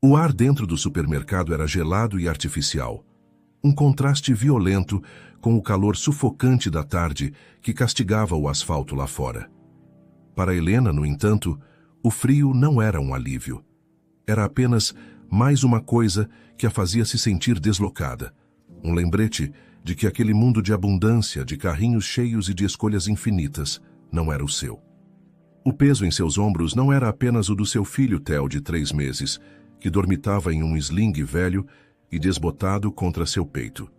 O ar dentro do supermercado era gelado e artificial, um contraste violento com o calor sufocante da tarde que castigava o asfalto lá fora. Para Helena, no entanto, o frio não era um alívio. Era apenas mais uma coisa que a fazia se sentir deslocada. Um lembrete de que aquele mundo de abundância, de carrinhos cheios e de escolhas infinitas, não era o seu. O peso em seus ombros não era apenas o do seu filho Theo, de 3 meses, que dormitava em um sling velho e desbotado contra seu peito.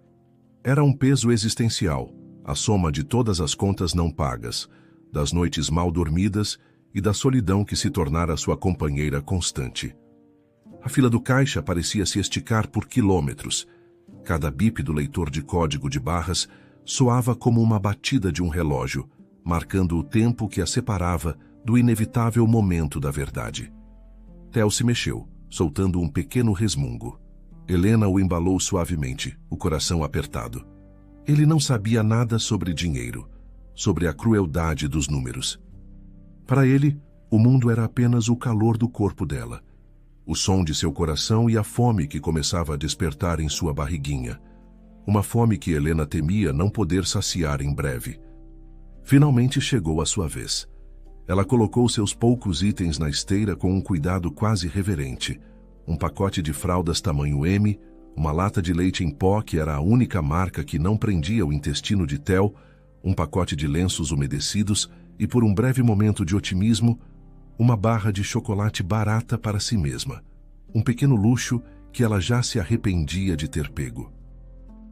Era um peso existencial, a soma de todas as contas não pagas, das noites mal dormidas e da solidão que se tornara sua companheira constante. A fila do caixa parecia se esticar por quilômetros. Cada bip do leitor de código de barras soava como uma batida de um relógio, marcando o tempo que a separava do inevitável momento da verdade. Theo se mexeu, soltando um pequeno resmungo. Helena o embalou suavemente, o coração apertado. Ele não sabia nada sobre dinheiro, sobre a crueldade dos números. Para ele, o mundo era apenas o calor do corpo dela, o som de seu coração e a fome que começava a despertar em sua barriguinha. Uma fome que Helena temia não poder saciar em breve. Finalmente chegou a sua vez. Ela colocou seus poucos itens na esteira com um cuidado quase reverente. Um pacote de fraldas tamanho M, uma lata de leite em pó que era a única marca que não prendia o intestino de Theo, um pacote de lenços umedecidos e, por um breve momento de otimismo, uma barra de chocolate barata para si mesma. Um pequeno luxo que ela já se arrependia de ter pego.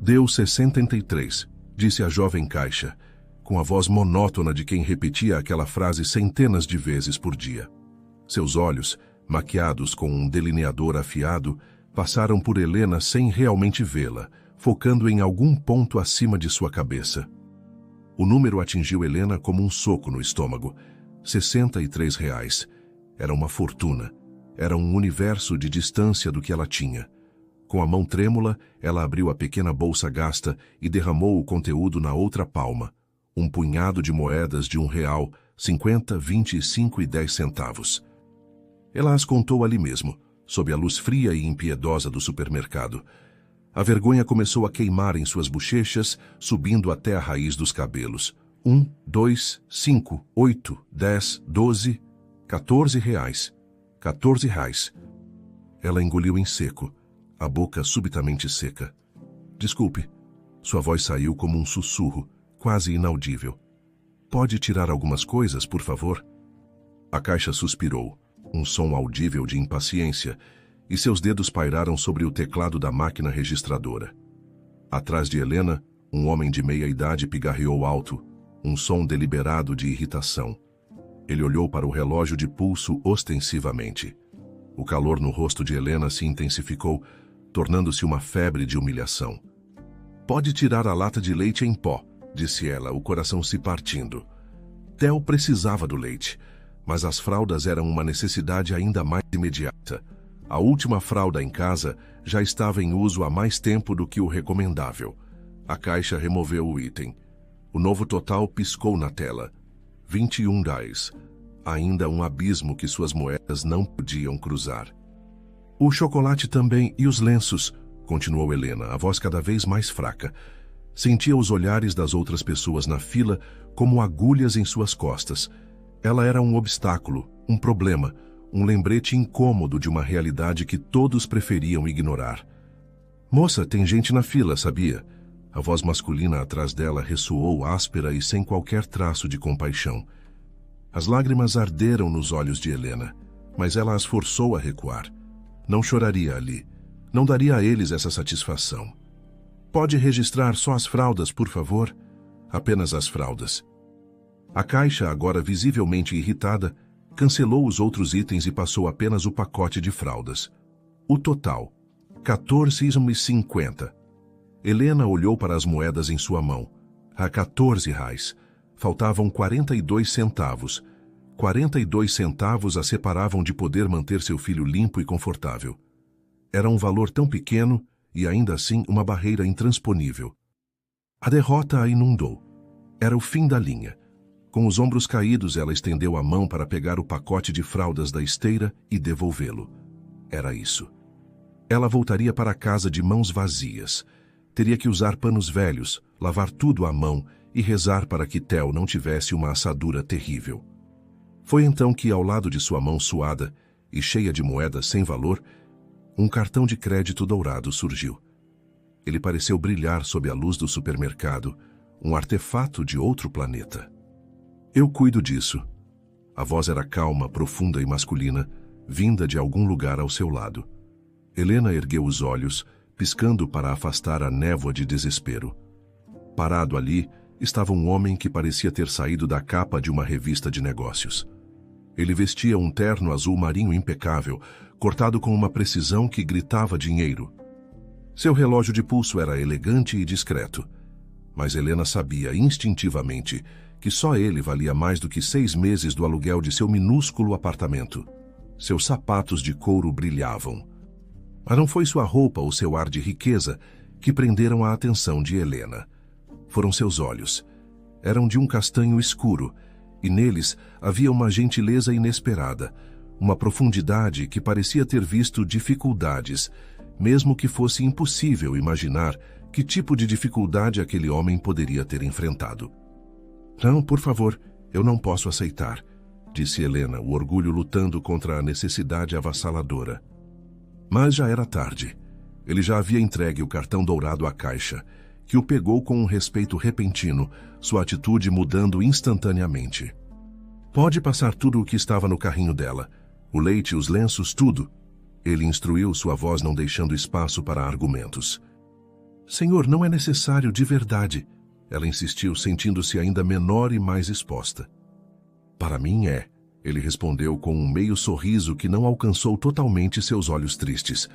Deu 63, disse a jovem caixa, com a voz monótona de quem repetia aquela frase centenas de vezes por dia. Seus olhos, maquiados com um delineador afiado, passaram por Helena sem realmente vê-la, focando em algum ponto acima de sua cabeça. O número atingiu Helena como um soco no estômago. 63 reais. Era uma fortuna. Era um universo de distância do que ela tinha. Com a mão trêmula, ela abriu a pequena bolsa gasta e derramou o conteúdo na outra palma. Um punhado de moedas de R$1, 50, 25 e 10 centavos. Ela as contou ali mesmo, sob a luz fria e impiedosa do supermercado. A vergonha começou a queimar em suas bochechas, subindo até a raiz dos cabelos. 1, 2, 5, 8, 10, 12, 14 reais. 14 reais. Ela engoliu em seco, a boca subitamente seca. Desculpe. Sua voz saiu como um sussurro, quase inaudível. Pode tirar algumas coisas, por favor? A caixa suspirou, um som audível de impaciência, e seus dedos pairaram sobre o teclado da máquina registradora. Atrás de Helena, um homem de meia-idade pigarreou alto, um som deliberado de irritação. Ele olhou para o relógio de pulso ostensivamente. O calor no rosto de Helena se intensificou, tornando-se uma febre de humilhação. Pode tirar a lata de leite em pó, disse ela, o coração se partindo. Theo precisava do leite, mas as fraldas eram uma necessidade ainda mais imediata. A última fralda em casa já estava em uso há mais tempo do que o recomendável. A caixa removeu o item. O novo total piscou na tela. 21 reais. Ainda um abismo que suas moedas não podiam cruzar. O chocolate também e os lenços, continuou Helena, a voz cada vez mais fraca. Sentia os olhares das outras pessoas na fila como agulhas em suas costas. Ela era um obstáculo, um problema, um lembrete incômodo de uma realidade que todos preferiam ignorar. Moça, tem gente na fila, sabia? A voz masculina atrás dela ressoou áspera e sem qualquer traço de compaixão. As lágrimas arderam nos olhos de Helena, mas ela as forçou a recuar. Não choraria ali. Não daria a eles essa satisfação. Pode registrar só as fraldas, por favor? Apenas as fraldas. A caixa, agora visivelmente irritada, cancelou os outros itens e passou apenas o pacote de fraldas. O total, R$14,50. Helena olhou para as moedas em sua mão. A 14 reais. Faltavam 42 centavos. 42 centavos a separavam de poder manter seu filho limpo e confortável. Era um valor tão pequeno e ainda assim uma barreira intransponível. A derrota a inundou. Era o fim da linha. Com os ombros caídos, ela estendeu a mão para pegar o pacote de fraldas da esteira e devolvê-lo. Era isso. Ela voltaria para casa de mãos vazias. Teria que usar panos velhos, lavar tudo à mão e rezar para que Theo não tivesse uma assadura terrível. Foi então que, ao lado de sua mão suada e cheia de moedas sem valor, um cartão de crédito dourado surgiu. Ele pareceu brilhar sob a luz do supermercado, um artefato de outro planeta. Eu cuido disso. A voz era calma, profunda e masculina, vinda de algum lugar ao seu lado. Helena ergueu os olhos, piscando para afastar a névoa de desespero. Parado ali, estava um homem que parecia ter saído da capa de uma revista de negócios. Ele vestia um terno azul marinho impecável, cortado com uma precisão que gritava dinheiro. Seu relógio de pulso era elegante e discreto, mas Helena sabia instintivamente que só ele valia mais do que 6 meses do aluguel de seu minúsculo apartamento. Seus sapatos de couro brilhavam. Mas não foi sua roupa ou seu ar de riqueza que prenderam a atenção de Helena. Foram seus olhos. Eram de um castanho escuro, e neles havia uma gentileza inesperada, uma profundidade que parecia ter visto dificuldades, mesmo que fosse impossível imaginar que tipo de dificuldade aquele homem poderia ter enfrentado. Não, por favor, eu não posso aceitar, disse Helena, o orgulho lutando contra a necessidade avassaladora. Mas já era tarde. Ele já havia entregue o cartão dourado à caixa, que o pegou com um respeito repentino, sua atitude mudando instantaneamente. Pode passar tudo o que estava no carrinho dela, o leite, os lenços, tudo. Ele instruiu, sua voz não deixando espaço para argumentos. Senhor, não é necessário de verdade, ela insistiu, sentindo-se ainda menor e mais exposta. Para mim é, ele respondeu com um meio sorriso que não alcançou totalmente seus olhos tristes.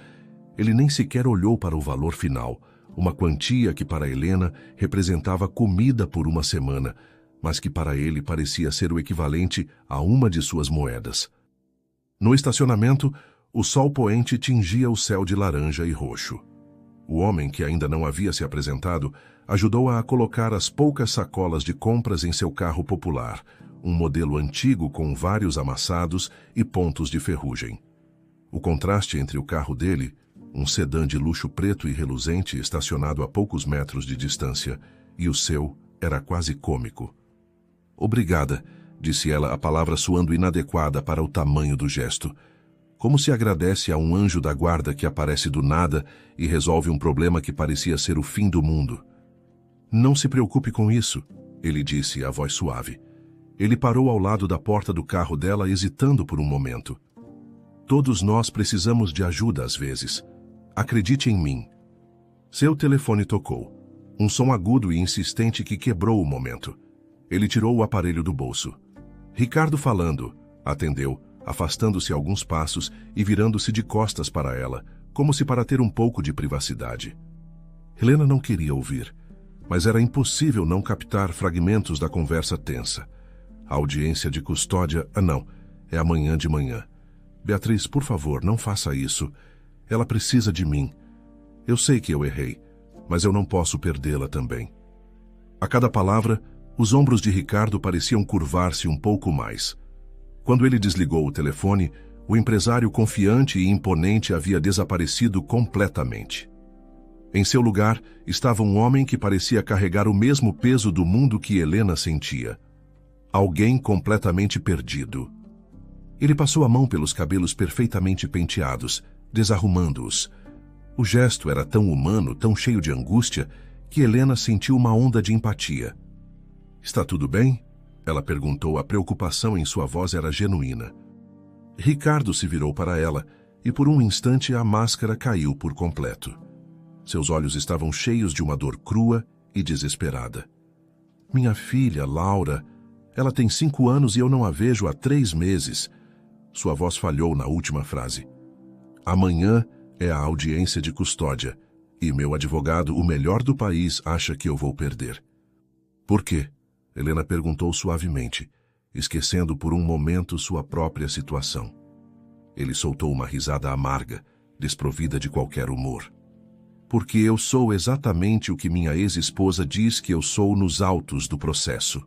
Ele nem sequer olhou para o valor final, uma quantia que para Helena representava comida por uma semana, mas que para ele parecia ser o equivalente a uma de suas moedas. No estacionamento, o sol poente tingia o céu de laranja e roxo. O homem, que ainda não havia se apresentado, ajudou-a a colocar as poucas sacolas de compras em seu carro popular, um modelo antigo com vários amassados e pontos de ferrugem. O contraste entre o carro dele, um sedã de luxo preto e reluzente estacionado a poucos metros de distância, e o seu era quase cômico. Obrigada, disse ela, a palavra soando inadequada para o tamanho do gesto. Como se agradece a um anjo da guarda que aparece do nada e resolve um problema que parecia ser o fim do mundo. Não se preocupe com isso, ele disse, a voz suave. Ele parou ao lado da porta do carro dela, hesitando por um momento. Todos nós precisamos de ajuda às vezes. Acredite em mim. Seu telefone tocou. Um som agudo e insistente que quebrou o momento. Ele tirou o aparelho do bolso. Ricardo falando, atendeu, afastando-se alguns passos e virando-se de costas para ela, como se para ter um pouco de privacidade. Helena não queria ouvir, mas era impossível não captar fragmentos da conversa tensa. A audiência de custódia, não, é amanhã de manhã. Beatriz, por favor, não faça isso. Ela precisa de mim. Eu sei que eu errei, mas eu não posso perdê-la também. A cada palavra, os ombros de Ricardo pareciam curvar-se um pouco mais. Quando ele desligou o telefone, o empresário confiante e imponente havia desaparecido completamente. Em seu lugar, estava um homem que parecia carregar o mesmo peso do mundo que Helena sentia. Alguém completamente perdido. Ele passou a mão pelos cabelos perfeitamente penteados, desarrumando-os. O gesto era tão humano, tão cheio de angústia, que Helena sentiu uma onda de empatia. Está tudo bem? Ela perguntou, a preocupação em sua voz era genuína. Ricardo se virou para ela, e por um instante a máscara caiu por completo. Seus olhos estavam cheios de uma dor crua e desesperada. Minha filha, Laura, ela tem 5 anos e eu não a vejo há 3 meses. Sua voz falhou na última frase. Amanhã é a audiência de custódia, e meu advogado, o melhor do país, acha que eu vou perder. Por quê? Helena perguntou suavemente, esquecendo por um momento sua própria situação. Ele soltou uma risada amarga, desprovida de qualquer humor. Porque eu sou exatamente o que minha ex-esposa diz que eu sou nos autos do processo.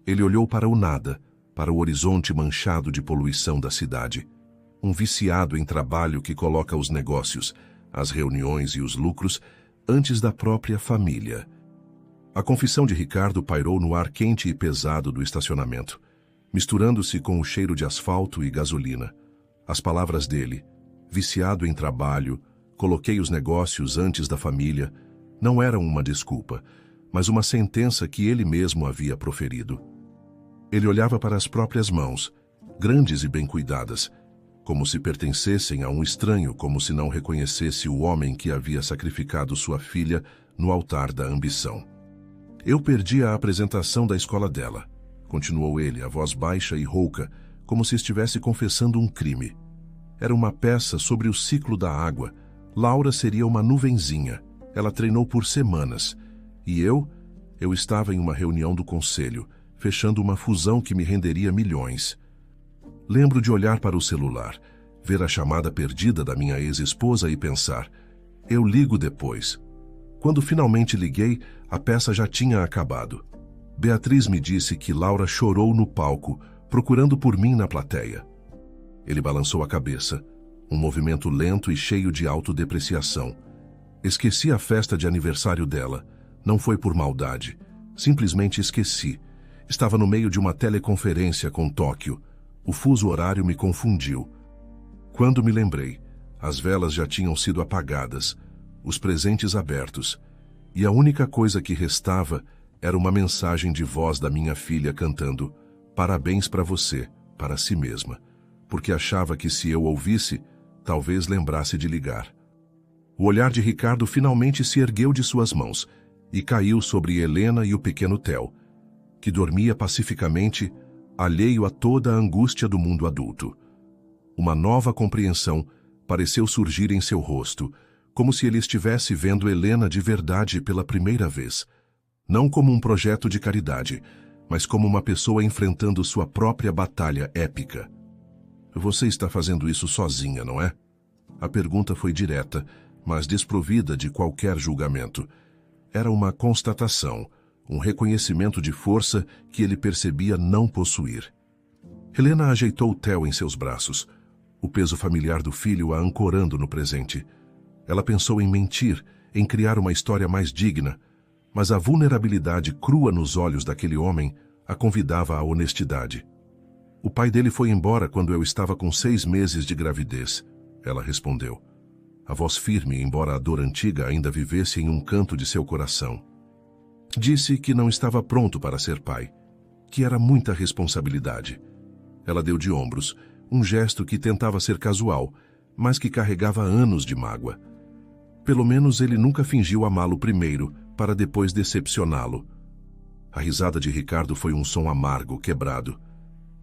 Ele olhou para o nada, para o horizonte manchado de poluição da cidade. Um viciado em trabalho que coloca os negócios, as reuniões e os lucros, antes da própria família. A confissão de Ricardo pairou no ar quente e pesado do estacionamento, misturando-se com o cheiro de asfalto e gasolina. As palavras dele, viciado em trabalho, coloquei os negócios antes da família, não eram uma desculpa, mas uma sentença que ele mesmo havia proferido. Ele olhava para as próprias mãos, grandes e bem cuidadas, como se pertencessem a um estranho, como se não reconhecesse o homem que havia sacrificado sua filha no altar da ambição. Eu perdi a apresentação da escola dela, continuou ele, a voz baixa e rouca, como se estivesse confessando um crime. Era uma peça sobre o ciclo da água. Laura seria uma nuvenzinha. Ela treinou por semanas. E eu estava em uma reunião do conselho, fechando uma fusão que me renderia milhões. Lembro de olhar para o celular, ver a chamada perdida da minha ex-esposa e pensar, eu ligo depois. Quando finalmente liguei, a peça já tinha acabado. Beatriz me disse que Laura chorou no palco, procurando por mim na plateia. Ele balançou a cabeça, um movimento lento e cheio de autodepreciação. Esqueci a festa de aniversário dela. Não foi por maldade. Simplesmente esqueci. Estava no meio de uma teleconferência com Tóquio. O fuso horário me confundiu. Quando me lembrei, as velas já tinham sido apagadas, os presentes abertos, e a única coisa que restava era uma mensagem de voz da minha filha cantando "Parabéns para você", para si mesma, porque achava que se eu ouvisse, talvez lembrasse de ligar. O olhar de Ricardo finalmente se ergueu de suas mãos e caiu sobre Helena e o pequeno Theo, que dormia pacificamente, alheio a toda a angústia do mundo adulto. Uma nova compreensão pareceu surgir em seu rosto, como se ele estivesse vendo Helena de verdade pela primeira vez. Não como um projeto de caridade, mas como uma pessoa enfrentando sua própria batalha épica. Você está fazendo isso sozinha, não é? A pergunta foi direta, mas desprovida de qualquer julgamento. Era uma constatação, um reconhecimento de força que ele percebia não possuir. Helena ajeitou Theo em seus braços, o peso familiar do filho a ancorando no presente. Ela pensou em mentir, em criar uma história mais digna, mas a vulnerabilidade crua nos olhos daquele homem a convidava à honestidade. O pai dele foi embora quando eu estava com 6 meses de gravidez, ela respondeu. A voz firme, embora a dor antiga ainda vivesse em um canto de seu coração. Disse que não estava pronto para ser pai, que era muita responsabilidade. Ela deu de ombros, um gesto que tentava ser casual, mas que carregava anos de mágoa. Pelo menos ele nunca fingiu amá-lo primeiro, para depois decepcioná-lo. A risada de Ricardo foi um som amargo, quebrado.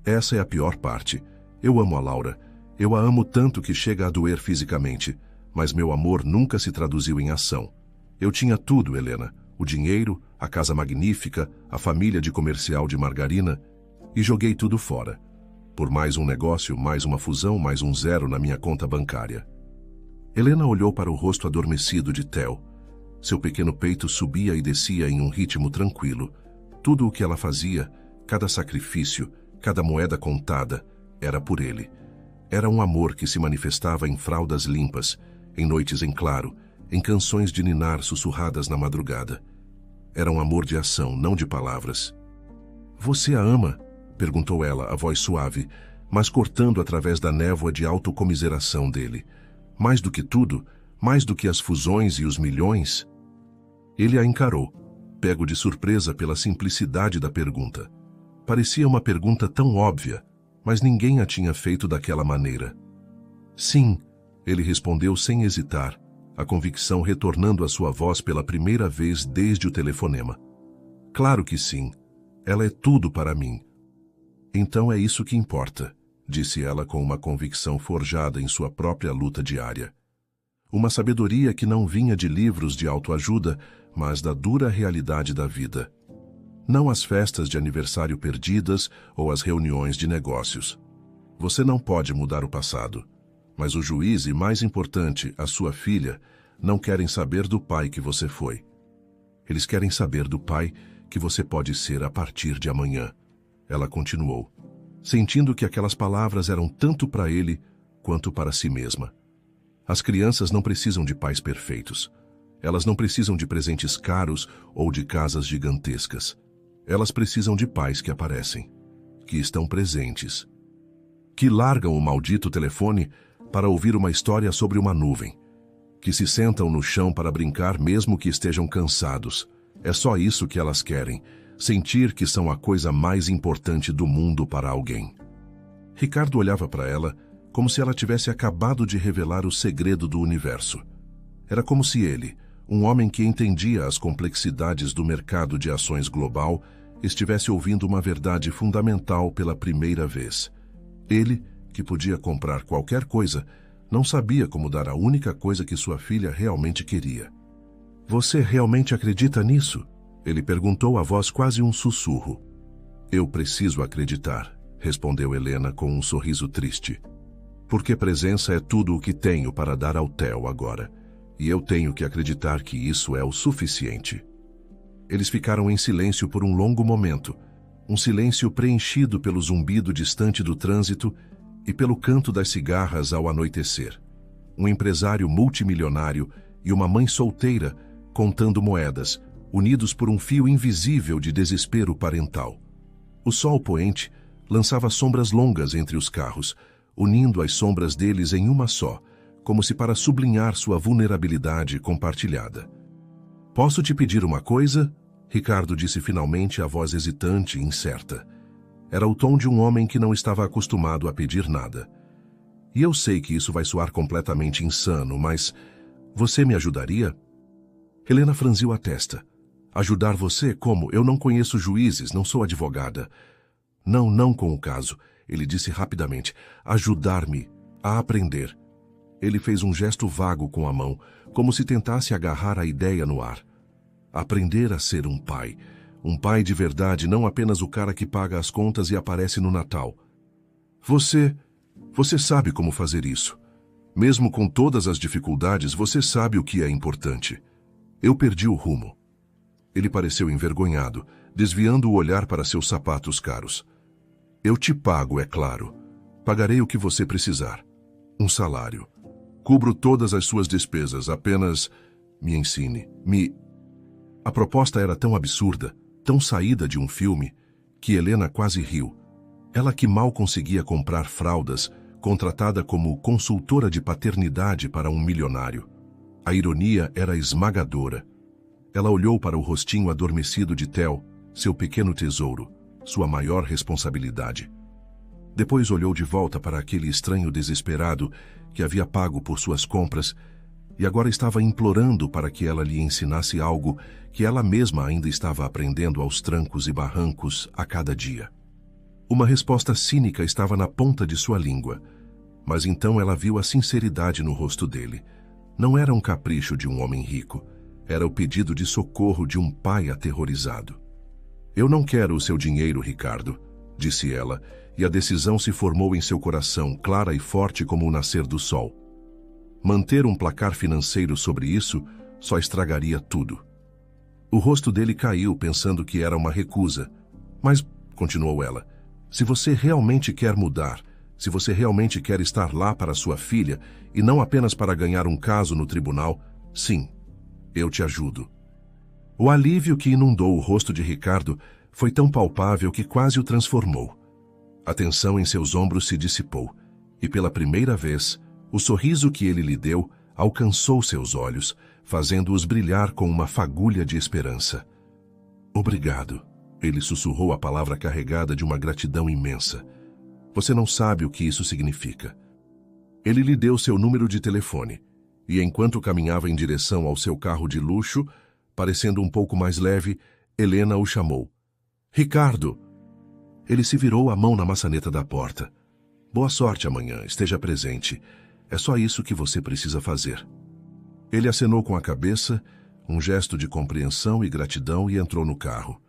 Essa é a pior parte. Eu amo a Laura. Eu a amo tanto que chega a doer fisicamente, mas meu amor nunca se traduziu em ação. Eu tinha tudo, Helena. O dinheiro, a casa magnífica, a família de comercial de margarina, e joguei tudo fora. Por mais um negócio, mais uma fusão, mais um zero na minha conta bancária. Helena olhou para o rosto adormecido de Theo. Seu pequeno peito subia e descia em um ritmo tranquilo. Tudo o que ela fazia, cada sacrifício, cada moeda contada, era por ele. Era um amor que se manifestava em fraldas limpas, em noites em claro, em canções de ninar sussurradas na madrugada. Era um amor de ação, não de palavras. Você a ama? Perguntou ela, a voz suave, mas cortando através da névoa de autocomiseração dele. Mais do que tudo, mais do que as fusões e os milhões? Ele a encarou, pego de surpresa pela simplicidade da pergunta. Parecia uma pergunta tão óbvia, mas ninguém a tinha feito daquela maneira. Sim, ele respondeu sem hesitar, a convicção retornando à sua voz pela primeira vez desde o telefonema. Claro que sim. Ela é tudo para mim. Então é isso que importa, disse ela com uma convicção forjada em sua própria luta diária. Uma sabedoria que não vinha de livros de autoajuda, mas da dura realidade da vida. Não as festas de aniversário perdidas ou as reuniões de negócios. Você não pode mudar o passado, mas o juiz e, mais importante, a sua filha, não querem saber do pai que você foi. Eles querem saber do pai que você pode ser a partir de amanhã. Ela continuou, sentindo que aquelas palavras eram tanto para ele quanto para si mesma. As crianças não precisam de pais perfeitos. Elas não precisam de presentes caros ou de casas gigantescas. Elas precisam de pais que aparecem, que estão presentes, que largam o maldito telefone para ouvir uma história sobre uma nuvem, que se sentam no chão para brincar mesmo que estejam cansados. É só isso que elas querem, sentir que são a coisa mais importante do mundo para alguém. Ricardo olhava para ela como se ela tivesse acabado de revelar o segredo do universo. Era como se ele, um homem que entendia as complexidades do mercado de ações global, estivesse ouvindo uma verdade fundamental pela primeira vez. Ele, que podia comprar qualquer coisa, não sabia como dar a única coisa que sua filha realmente queria. "Você realmente acredita nisso?" Ele perguntou a voz quase um sussurro. "Eu preciso acreditar", respondeu Helena com um sorriso triste. "Porque presença é tudo o que tenho para dar ao Theo agora. E eu tenho que acreditar que isso é o suficiente." Eles ficaram em silêncio por um longo momento, um silêncio preenchido pelo zumbido distante do trânsito e pelo canto das cigarras ao anoitecer. Um empresário multimilionário e uma mãe solteira contando moedas, unidos por um fio invisível de desespero parental. O sol poente lançava sombras longas entre os carros, unindo as sombras deles em uma só, como se para sublinhar sua vulnerabilidade compartilhada. "Posso te pedir uma coisa?" Ricardo disse finalmente, a voz hesitante e incerta. Era o tom de um homem que não estava acostumado a pedir nada. "E eu sei que isso vai soar completamente insano, mas você me ajudaria?" Helena franziu a testa. "Ajudar você? Como? Eu não conheço juízes, não sou advogada." Não com o caso," ele disse rapidamente. "Ajudar-me a aprender." Ele fez um gesto vago com a mão, como se tentasse agarrar a ideia no ar. Aprender a ser um pai de verdade, não apenas o cara que paga as contas e aparece no Natal. Você sabe como fazer isso. Mesmo com todas as dificuldades, você sabe o que é importante." Eu perdi o rumo. Ele pareceu envergonhado, desviando o olhar para seus sapatos caros. "Eu te pago, é claro. Pagarei o que você precisar. Um salário. Cubro todas as suas despesas, apenas me ensine, A proposta era tão absurda, tão saída de um filme, que Helena quase riu. Ela que mal conseguia comprar fraldas, contratada como consultora de paternidade para um milionário. A ironia era esmagadora. Ela olhou para o rostinho adormecido de Theo, seu pequeno tesouro, sua maior responsabilidade. Depois olhou de volta para aquele estranho desesperado que havia pago por suas compras e agora estava implorando para que ela lhe ensinasse algo que ela mesma ainda estava aprendendo aos trancos e barrancos a cada dia. Uma resposta cínica estava na ponta de sua língua, mas então ela viu a sinceridade no rosto dele. Não era um capricho de um homem rico, era o pedido de socorro de um pai aterrorizado. "Eu não quero o seu dinheiro, Ricardo", disse ela, e a decisão se formou em seu coração, clara e forte como o nascer do sol. Manter um placar financeiro sobre isso só estragaria tudo. O rosto dele caiu, pensando que era uma recusa. "Mas", continuou ela, "se você realmente quer mudar, se você realmente quer estar lá para sua filha e não apenas para ganhar um caso no tribunal, sim, eu te ajudo." O alívio que inundou o rosto de Ricardo foi tão palpável que quase o transformou. A tensão em seus ombros se dissipou, e pela primeira vez, o sorriso que ele lhe deu alcançou seus olhos, fazendo-os brilhar com uma fagulha de esperança. "Obrigado", ele sussurrou a palavra carregada de uma gratidão imensa. "Você não sabe o que isso significa." Ele lhe deu seu número de telefone, e enquanto caminhava em direção ao seu carro de luxo, parecendo um pouco mais leve, Helena o chamou. "Ricardo!" Ele se virou a mão na maçaneta da porta. "Boa sorte amanhã, esteja presente. É só isso que você precisa fazer." Ele acenou com a cabeça, um gesto de compreensão e gratidão, e entrou no carro.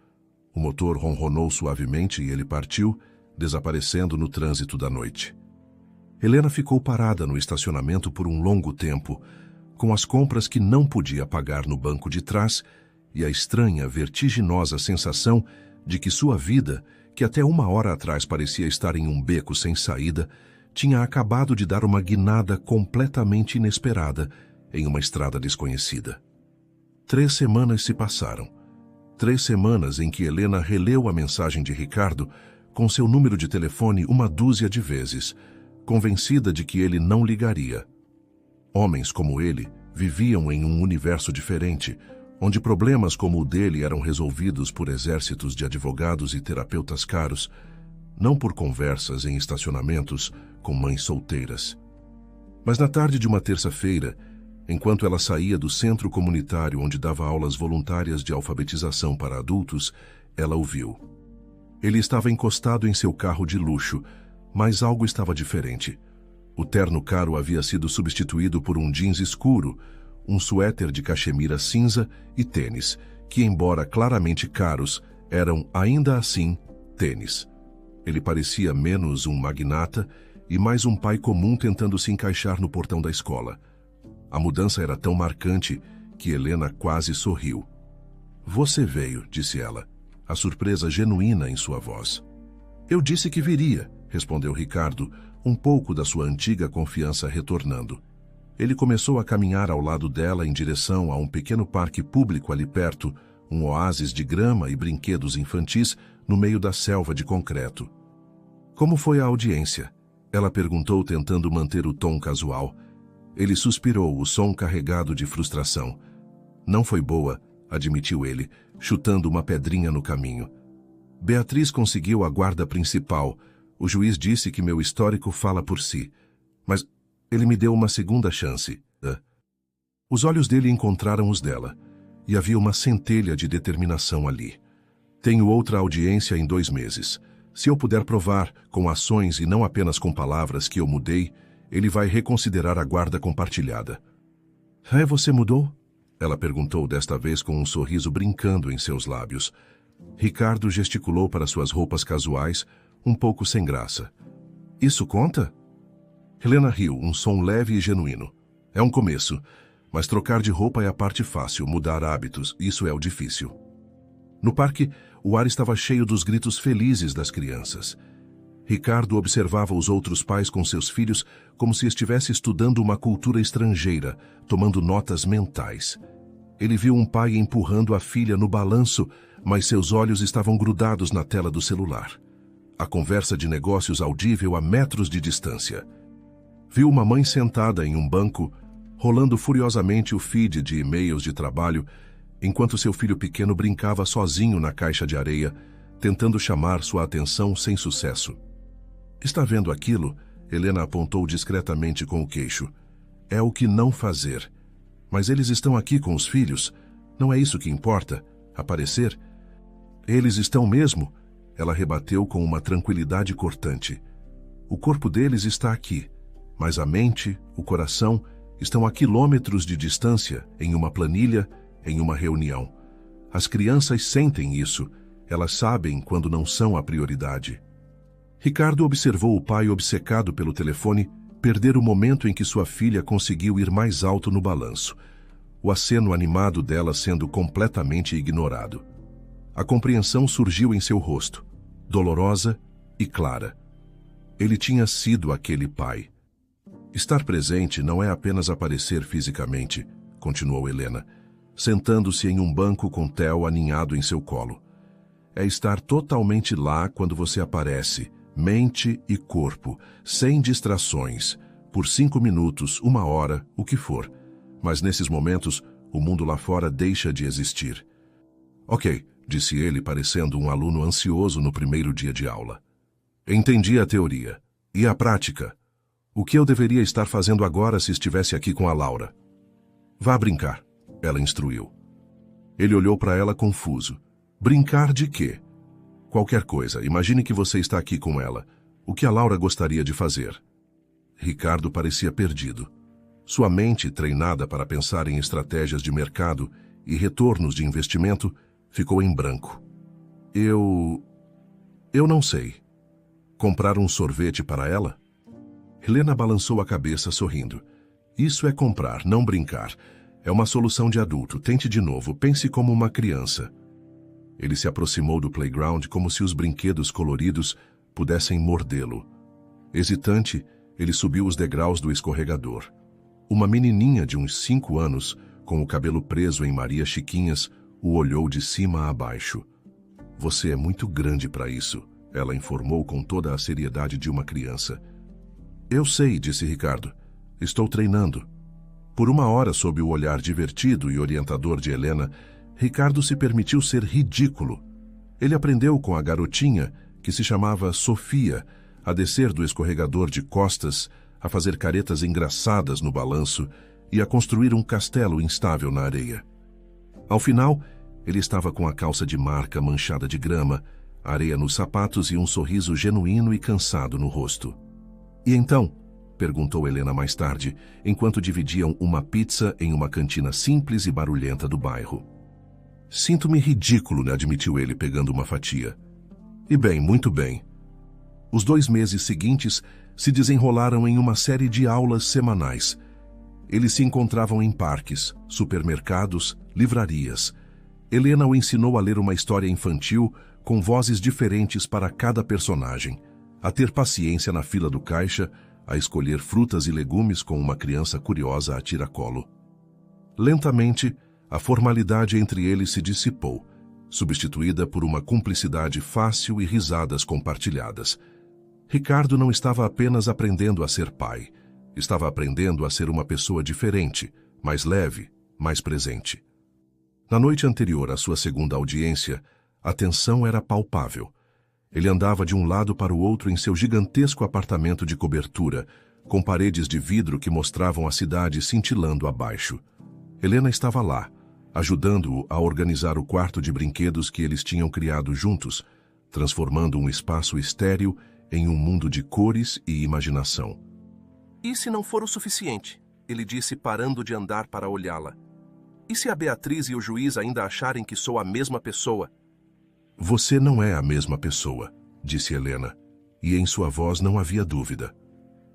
O motor ronronou suavemente e ele partiu, desaparecendo no trânsito da noite. Helena ficou parada no estacionamento por um longo tempo, com as compras que não podia pagar no banco de trás e a estranha, vertiginosa sensação de que sua vida, que até uma hora atrás parecia estar em um beco sem saída, tinha acabado de dar uma guinada completamente inesperada em uma estrada desconhecida. 3 semanas se passaram. 3 semanas em que Helena releu a mensagem de Ricardo com seu número de telefone uma dúzia de vezes, convencida de que ele não ligaria. Homens como ele viviam em um universo diferente, onde problemas como o dele eram resolvidos por exércitos de advogados e terapeutas caros, não por conversas em estacionamentos com mães solteiras. Mas na tarde de uma terça-feira, enquanto ela saía do centro comunitário onde dava aulas voluntárias de alfabetização para adultos, ela o viu. Ele estava encostado em seu carro de luxo, mas algo estava diferente. O terno caro havia sido substituído por um jeans escuro, um suéter de cachemira cinza e tênis, que, embora claramente caros, eram, ainda assim, tênis. Ele parecia menos um magnata e mais um pai comum tentando se encaixar no portão da escola. A mudança era tão marcante que Helena quase sorriu. "Você veio", disse ela, a surpresa genuína em sua voz. "Eu disse que viria", respondeu Ricardo, um pouco da sua antiga confiança retornando. Ele começou a caminhar ao lado dela em direção a um pequeno parque público ali perto, um oásis de grama e brinquedos infantis no meio da selva de concreto. "Como foi a audiência?" ela perguntou, tentando manter o tom casual. Ele suspirou, o som carregado de frustração. "Não foi boa", admitiu ele, chutando uma pedrinha no caminho. "Beatriz conseguiu a guarda principal. O juiz disse que meu histórico fala por si. Mas ele me deu uma segunda chance." Os olhos dele encontraram os dela, e havia uma centelha de determinação ali. "Tenho outra audiência em 2 meses. Se eu puder provar, com ações e não apenas com palavras, que eu mudei, ele vai reconsiderar a guarda compartilhada." Você mudou?" ela perguntou, desta vez com um sorriso brincando em seus lábios. Ricardo gesticulou para suas roupas casuais, um pouco sem graça. "Isso conta?" Helena riu, um som leve e genuíno. "É um começo, mas trocar de roupa é a parte fácil, mudar hábitos, isso é o difícil." No parque, o ar estava cheio dos gritos felizes das crianças. Ricardo observava os outros pais com seus filhos como se estivesse estudando uma cultura estrangeira, tomando notas mentais. Ele viu um pai empurrando a filha no balanço, mas seus olhos estavam grudados na tela do celular. A conversa de negócios audível a metros de distância. Viu uma mãe sentada em um banco, rolando furiosamente o feed de e-mails de trabalho, enquanto seu filho pequeno brincava sozinho na caixa de areia, tentando chamar sua atenção sem sucesso. "Está vendo aquilo?" Helena apontou discretamente com o queixo. "É o que não fazer. Mas eles estão aqui com os filhos. Não é isso que importa? Aparecer?" "Eles estão mesmo?" Ela rebateu com uma tranquilidade cortante. "O corpo deles está aqui, mas a mente, o coração, estão a quilômetros de distância, em uma planilha, em uma reunião. As crianças sentem isso. Elas sabem quando não são a prioridade." Ricardo observou o pai obcecado pelo telefone perder o momento em que sua filha conseguiu ir mais alto no balanço, o aceno animado dela sendo completamente ignorado. A compreensão surgiu em seu rosto, dolorosa e clara. Ele tinha sido aquele pai. "Estar presente não é apenas aparecer fisicamente", continuou Helena, sentando-se em um banco com Theo aninhado em seu colo. "É estar totalmente lá quando você aparece, mente e corpo, sem distrações, por 5 minutos, 1 hora, o que for. Mas nesses momentos, o mundo lá fora deixa de existir." "Ok", disse ele, parecendo um aluno ansioso no primeiro dia de aula. "Entendi a teoria. E a prática? O que eu deveria estar fazendo agora se estivesse aqui com a Laura?" "Vá brincar", ela instruiu. Ele olhou para ela confuso. "Brincar de quê?" "Qualquer coisa. Imagine que você está aqui com ela. O que a Laura gostaria de fazer?" Ricardo parecia perdido. Sua mente, treinada para pensar em estratégias de mercado e retornos de investimento, ficou em branco. Eu não sei. Comprar um sorvete para ela?" Helena balançou a cabeça, sorrindo. "Isso é comprar, não brincar. É uma solução de adulto. Tente de novo. Pense como uma criança." Ele se aproximou do playground como se os brinquedos coloridos pudessem mordê-lo. Hesitante, Ele subiu os degraus do escorregador. Uma menininha de uns 5 anos, com o cabelo preso em Maria Chiquinhas, o olhou de cima a baixo. Você é muito grande para isso, ela informou com toda a seriedade de uma criança. Eu sei, disse Ricardo. Estou treinando. Por 1 hora, sob o olhar divertido e orientador de Helena, Ricardo se permitiu ser ridículo. Ele aprendeu com a garotinha, que se chamava Sofia, a descer do escorregador de costas, a fazer caretas engraçadas no balanço e a construir um castelo instável na areia. Ao final, ele estava com a calça de marca manchada de grama, areia nos sapatos e um sorriso genuíno e cansado no rosto. E então? Perguntou Helena mais tarde, enquanto dividiam uma pizza em uma cantina simples e barulhenta do bairro. Sinto-me ridículo, admitiu ele, pegando uma fatia. E bem, muito bem. Os 2 meses seguintes se desenrolaram em uma série de aulas semanais. Eles se encontravam em parques, supermercados, livrarias. Helena o ensinou a ler uma história infantil com vozes diferentes para cada personagem, a ter paciência na fila do caixa, a escolher frutas e legumes com uma criança curiosa a tiracolo. Lentamente, a formalidade entre eles se dissipou, substituída por uma cumplicidade fácil e risadas compartilhadas. Ricardo não estava apenas aprendendo a ser pai, estava aprendendo a ser uma pessoa diferente, mais leve, mais presente. Na noite anterior à sua segunda audiência, a tensão era palpável. Ele andava de um lado para o outro em seu gigantesco apartamento de cobertura, com paredes de vidro que mostravam a cidade cintilando abaixo. Helena estava lá, ajudando-o a organizar o quarto de brinquedos que eles tinham criado juntos, transformando um espaço estéril em um mundo de cores e imaginação. E se não for o suficiente? Ele disse, parando de andar para olhá-la. E se a Beatriz e o juiz ainda acharem que sou a mesma pessoa? Você não é a mesma pessoa, disse Helena, e em sua voz não havia dúvida.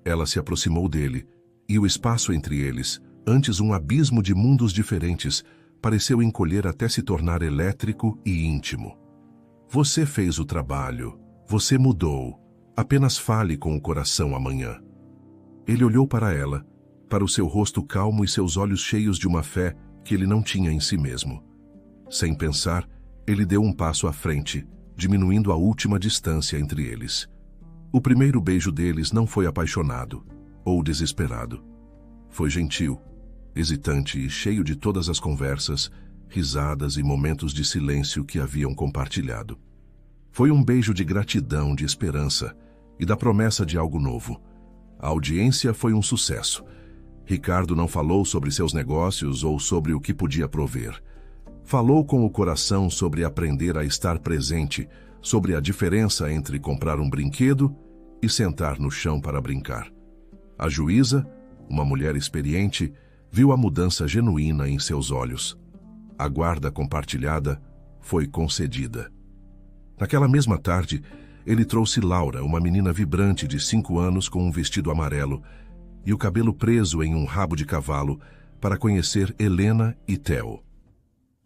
Ela se aproximou dele, e o espaço entre eles, antes um abismo de mundos diferentes, pareceu encolher até se tornar elétrico e íntimo. Você fez o trabalho, você mudou, apenas fale com o coração amanhã. Ele olhou para ela, para o seu rosto calmo e seus olhos cheios de uma fé que ele não tinha em si mesmo. Sem pensar, ele deu um passo à frente, diminuindo a última distância entre eles. O primeiro beijo deles não foi apaixonado ou desesperado. Foi gentil, hesitante e cheio de todas as conversas, risadas e momentos de silêncio que haviam compartilhado. Foi um beijo de gratidão, de esperança e da promessa de algo novo. A audiência foi um sucesso. Ricardo não falou sobre seus negócios ou sobre o que podia prover. Falou com o coração sobre aprender a estar presente, sobre a diferença entre comprar um brinquedo e sentar no chão para brincar. A juíza, uma mulher experiente, viu a mudança genuína em seus olhos. A guarda compartilhada foi concedida. Naquela mesma tarde, ele trouxe Laura, uma menina vibrante de 5 anos com um vestido amarelo e o cabelo preso em um rabo de cavalo, para conhecer Helena e Theo.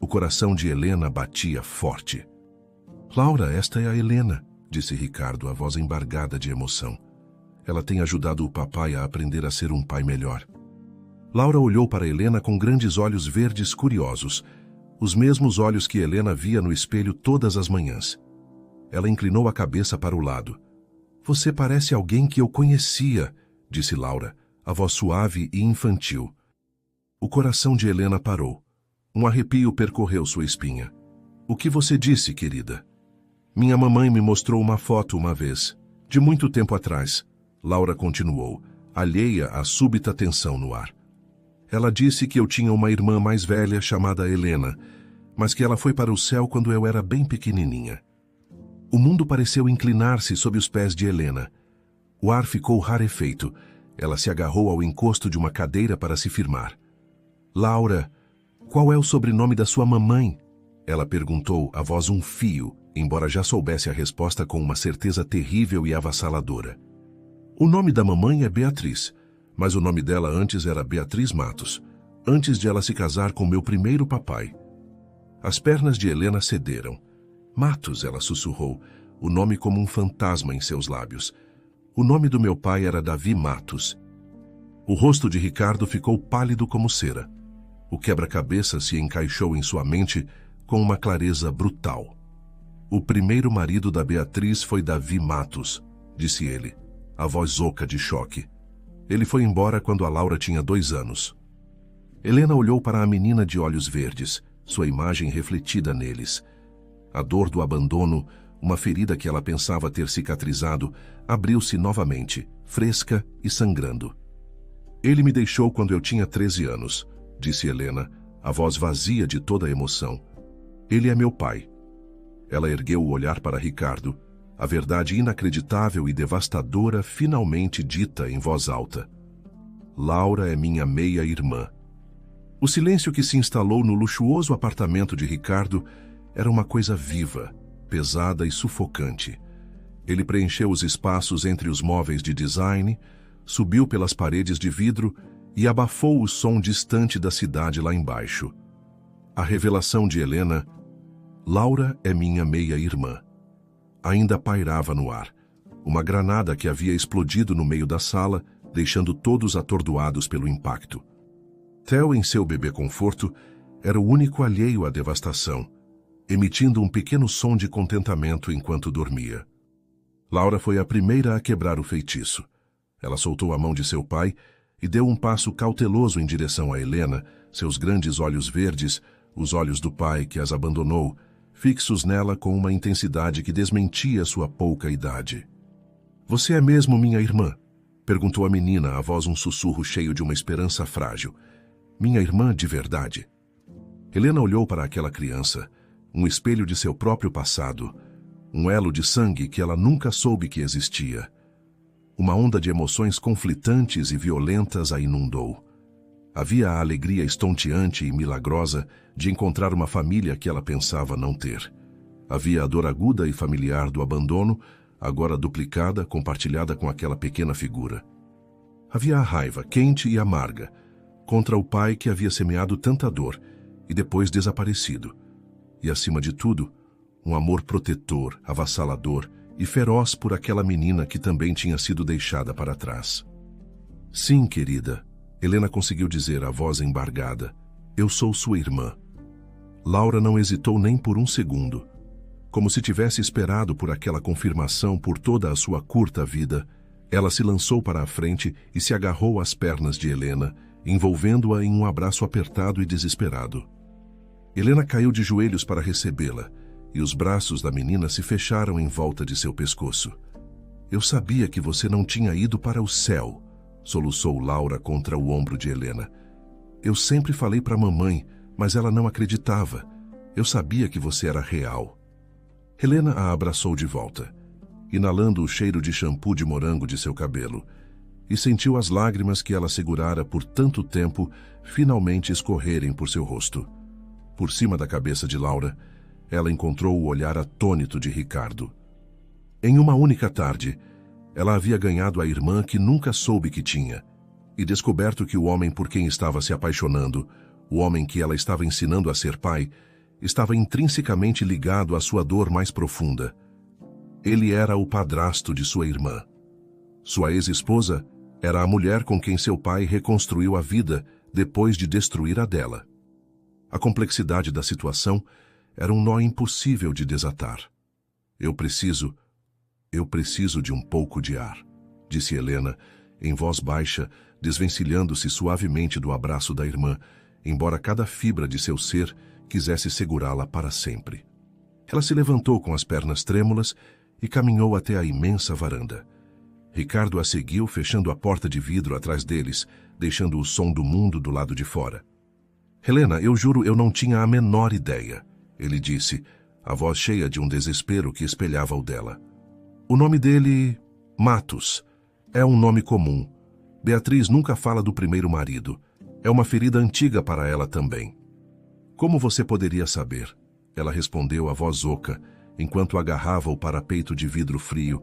O coração de Helena batia forte. Laura, esta é a Helena, disse Ricardo, a voz embargada de emoção. Ela tem ajudado o papai a aprender a ser um pai melhor. Laura olhou para Helena com grandes olhos verdes curiosos, os mesmos olhos que Helena via no espelho todas as manhãs. Ela inclinou a cabeça para o lado. Você parece alguém que eu conhecia, disse Laura, a voz suave e infantil. O coração de Helena parou. Um arrepio percorreu sua espinha. O que você disse, querida? Minha mamãe me mostrou uma foto uma vez, de muito tempo atrás. Laura continuou, alheia à súbita tensão no ar. Ela disse que eu tinha uma irmã mais velha chamada Helena, mas que ela foi para o céu quando eu era bem pequenininha. O mundo pareceu inclinar-se sob os pés de Helena. O ar ficou rarefeito. Ela se agarrou ao encosto de uma cadeira para se firmar. Laura, qual é o sobrenome da sua mamãe? Ela perguntou, a voz um fio, embora já soubesse a resposta com uma certeza terrível e avassaladora. O nome da mamãe é Beatriz, mas o nome dela antes era Beatriz Matos, antes de ela se casar com meu primeiro papai. As pernas de Helena cederam. Matos, ela sussurrou, o nome como um fantasma em seus lábios. O nome do meu pai era Davi Matos. O rosto de Ricardo ficou pálido como cera. O quebra-cabeça se encaixou em sua mente com uma clareza brutal. O primeiro marido da Beatriz foi Davi Matos, disse ele, a voz oca de choque. Ele foi embora quando a Laura tinha 2 anos. Helena olhou para a menina de olhos verdes, sua imagem refletida neles. A dor do abandono, uma ferida que ela pensava ter cicatrizado, abriu-se novamente, fresca e sangrando. Ele me deixou quando eu tinha 13 anos, disse Helena, a voz vazia de toda a emoção. Ele é meu pai. Ela ergueu o olhar para Ricardo, a verdade inacreditável e devastadora finalmente dita em voz alta. Laura é minha meia-irmã. O silêncio que se instalou no luxuoso apartamento de Ricardo era uma coisa viva, pesada e sufocante. Ele preencheu os espaços entre os móveis de design, subiu pelas paredes de vidro e abafou o som distante da cidade lá embaixo. A revelação de Helena, Laura é minha meia-irmã, ainda pairava no ar, uma granada que havia explodido no meio da sala, deixando todos atordoados pelo impacto. Theo, em seu bebê conforto, era o único alheio à devastação, emitindo um pequeno som de contentamento enquanto dormia. Laura foi a primeira a quebrar o feitiço. Ela soltou a mão de seu pai e deu um passo cauteloso em direção a Helena, seus grandes olhos verdes, os olhos do pai que as abandonou, fixos nela com uma intensidade que desmentia sua pouca idade. Você é mesmo minha irmã? Perguntou a menina, a voz um sussurro cheio de uma esperança frágil. Minha irmã de verdade? Helena olhou para aquela criança, um espelho de seu próprio passado, um elo de sangue que ela nunca soube que existia. Uma onda de emoções conflitantes e violentas a inundou. Havia a alegria estonteante e milagrosa de encontrar uma família que ela pensava não ter. Havia a dor aguda e familiar do abandono, agora duplicada, compartilhada com aquela pequena figura. Havia a raiva, quente e amarga, contra o pai que havia semeado tanta dor e depois desaparecido. E, acima de tudo, um amor protetor, avassalador e feroz por aquela menina que também tinha sido deixada para trás. Sim, querida, Helena conseguiu dizer, a voz embargada. Eu sou sua irmã. Laura não hesitou nem por um segundo. Como se tivesse esperado por aquela confirmação por toda a sua curta vida, ela se lançou para a frente e se agarrou às pernas de Helena, envolvendo-a em um abraço apertado e desesperado. Helena caiu de joelhos para recebê-la, e os braços da menina se fecharam em volta de seu pescoço. Eu sabia que você não tinha ido para o céu, soluçou Laura contra o ombro de Helena. Eu sempre falei para a mamãe, mas ela não acreditava. Eu sabia que você era real. Helena a abraçou de volta, inalando o cheiro de shampoo de morango de seu cabelo, e sentiu as lágrimas que ela segurara por tanto tempo finalmente escorrerem por seu rosto. Por cima da cabeça de Laura, ela encontrou o olhar atônito de Ricardo. Em uma única tarde, ela havia ganhado a irmã que nunca soube que tinha, e descoberto que o homem por quem estava se apaixonando, o homem que ela estava ensinando a ser pai, estava intrinsecamente ligado à sua dor mais profunda. Ele era o padrasto de sua irmã. Sua ex-esposa era a mulher com quem seu pai reconstruiu a vida depois de destruir a dela. A complexidade da situação era um nó impossível de desatar. Eu preciso de um pouco de ar, disse Helena, em voz baixa, desvencilhando-se suavemente do abraço da irmã, embora cada fibra de seu ser quisesse segurá-la para sempre. Ela se levantou com as pernas trêmulas e caminhou até a imensa varanda. Ricardo a seguiu, fechando a porta de vidro atrás deles, deixando o som do mundo do lado de fora. Helena, eu juro, eu não tinha a menor ideia, ele disse, a voz cheia de um desespero que espelhava o dela. O nome dele, Matos, é um nome comum. Beatriz nunca fala do primeiro marido. É uma ferida antiga para ela também. Como você poderia saber? Ela respondeu, a voz oca, enquanto agarrava o parapeito de vidro frio,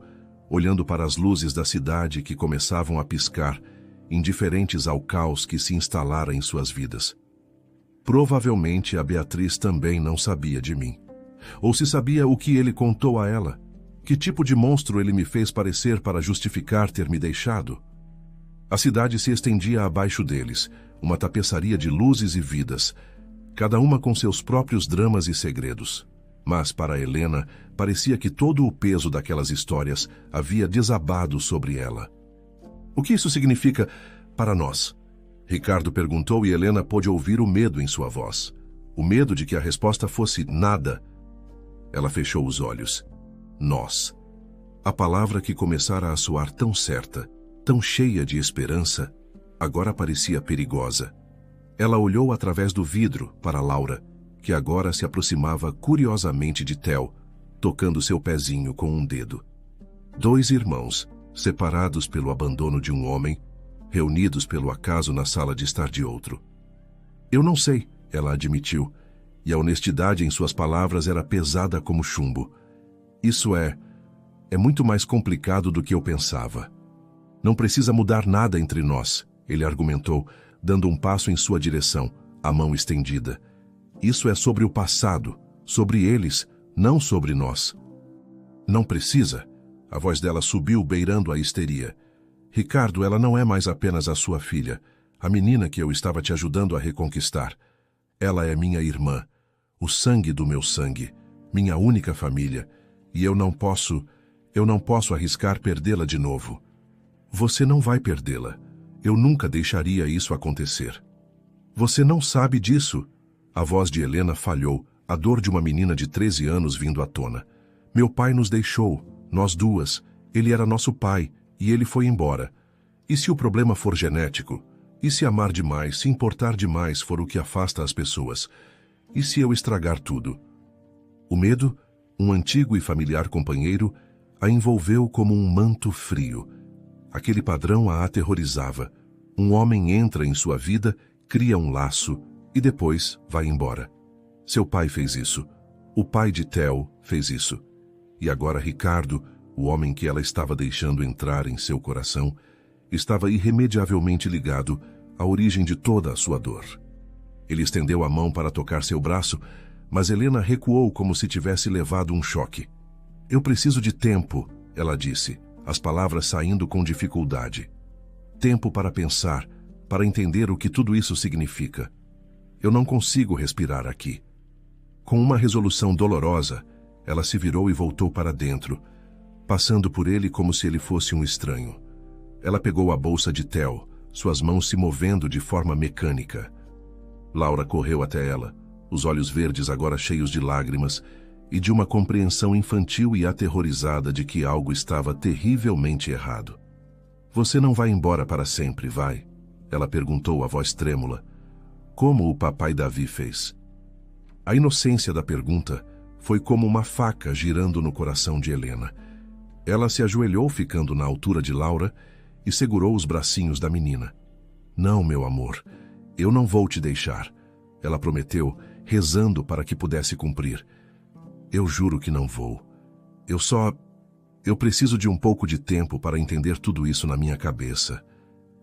olhando para as luzes da cidade que começavam a piscar, indiferentes ao caos que se instalara em suas vidas. Provavelmente a Beatriz também não sabia de mim. Ou se sabia, o que ele contou a ela? Que tipo de monstro ele me fez parecer para justificar ter me deixado? A cidade se estendia abaixo deles, uma tapeçaria de luzes e vidas, cada uma com seus próprios dramas e segredos. Mas para Helena, parecia que todo o peso daquelas histórias havia desabado sobre ela. O que isso significa para nós? Ricardo perguntou e Helena pôde ouvir o medo em sua voz. O medo de que a resposta fosse nada. Ela fechou os olhos. Nós. A palavra que começara a soar tão certa, tão cheia de esperança, agora parecia perigosa. Ela olhou através do vidro para Laura, que agora se aproximava curiosamente de Theo, tocando seu pezinho com um dedo. 2 irmãos, separados pelo abandono de um homem, reunidos pelo acaso na sala de estar de outro. Eu não sei, ela admitiu, e a honestidade em suas palavras era pesada como chumbo. Isso é muito mais complicado do que eu pensava. Não precisa mudar nada entre nós, ele argumentou, dando um passo em sua direção, a mão estendida. Isso é sobre o passado, sobre eles, não sobre nós. Não precisa. A voz dela subiu beirando a histeria. Ricardo, ela não é mais apenas a sua filha, a menina que eu estava te ajudando a reconquistar. Ela é minha irmã, o sangue do meu sangue, minha única família, e eu não posso arriscar perdê-la de novo. Você não vai perdê-la. Eu nunca deixaria isso acontecer. Você não sabe disso. A voz de Helena falhou, a dor de uma menina de 13 anos vindo à tona. Meu pai nos deixou, nós duas. Ele era nosso pai, e ele foi embora. E se o problema for genético? E se amar demais, se importar demais for o que afasta as pessoas? E se eu estragar tudo? O medo, um antigo e familiar companheiro, a envolveu como um manto frio. Aquele padrão a aterrorizava. Um homem entra em sua vida, cria um laço e depois vai embora. Seu pai fez isso. O pai de Theo fez isso. E agora Ricardo, o homem que ela estava deixando entrar em seu coração, estava irremediavelmente ligado à origem de toda a sua dor. Ele estendeu a mão para tocar seu braço, mas Helena recuou como se tivesse levado um choque. Eu preciso de tempo, ela disse, as palavras saindo com dificuldade. Tempo para pensar, para entender o que tudo isso significa. Eu não consigo respirar aqui. Com uma resolução dolorosa, ela se virou e voltou para dentro, passando por ele como se ele fosse um estranho. Ela pegou a bolsa de Theo, suas mãos se movendo de forma mecânica. Laura correu até ela, os olhos verdes agora cheios de lágrimas e de uma compreensão infantil e aterrorizada de que algo estava terrivelmente errado. Você não vai embora para sempre, vai? Ela perguntou a voz trêmula. Como o papai Davi fez? A inocência da pergunta foi como uma faca girando no coração de Helena. Ela se ajoelhou ficando na altura de Laura e segurou os bracinhos da menina. Não, meu amor, eu não vou te deixar. Ela prometeu, rezando para que pudesse cumprir. Eu juro que não vou. Eu preciso de um pouco de tempo para entender tudo isso na minha cabeça.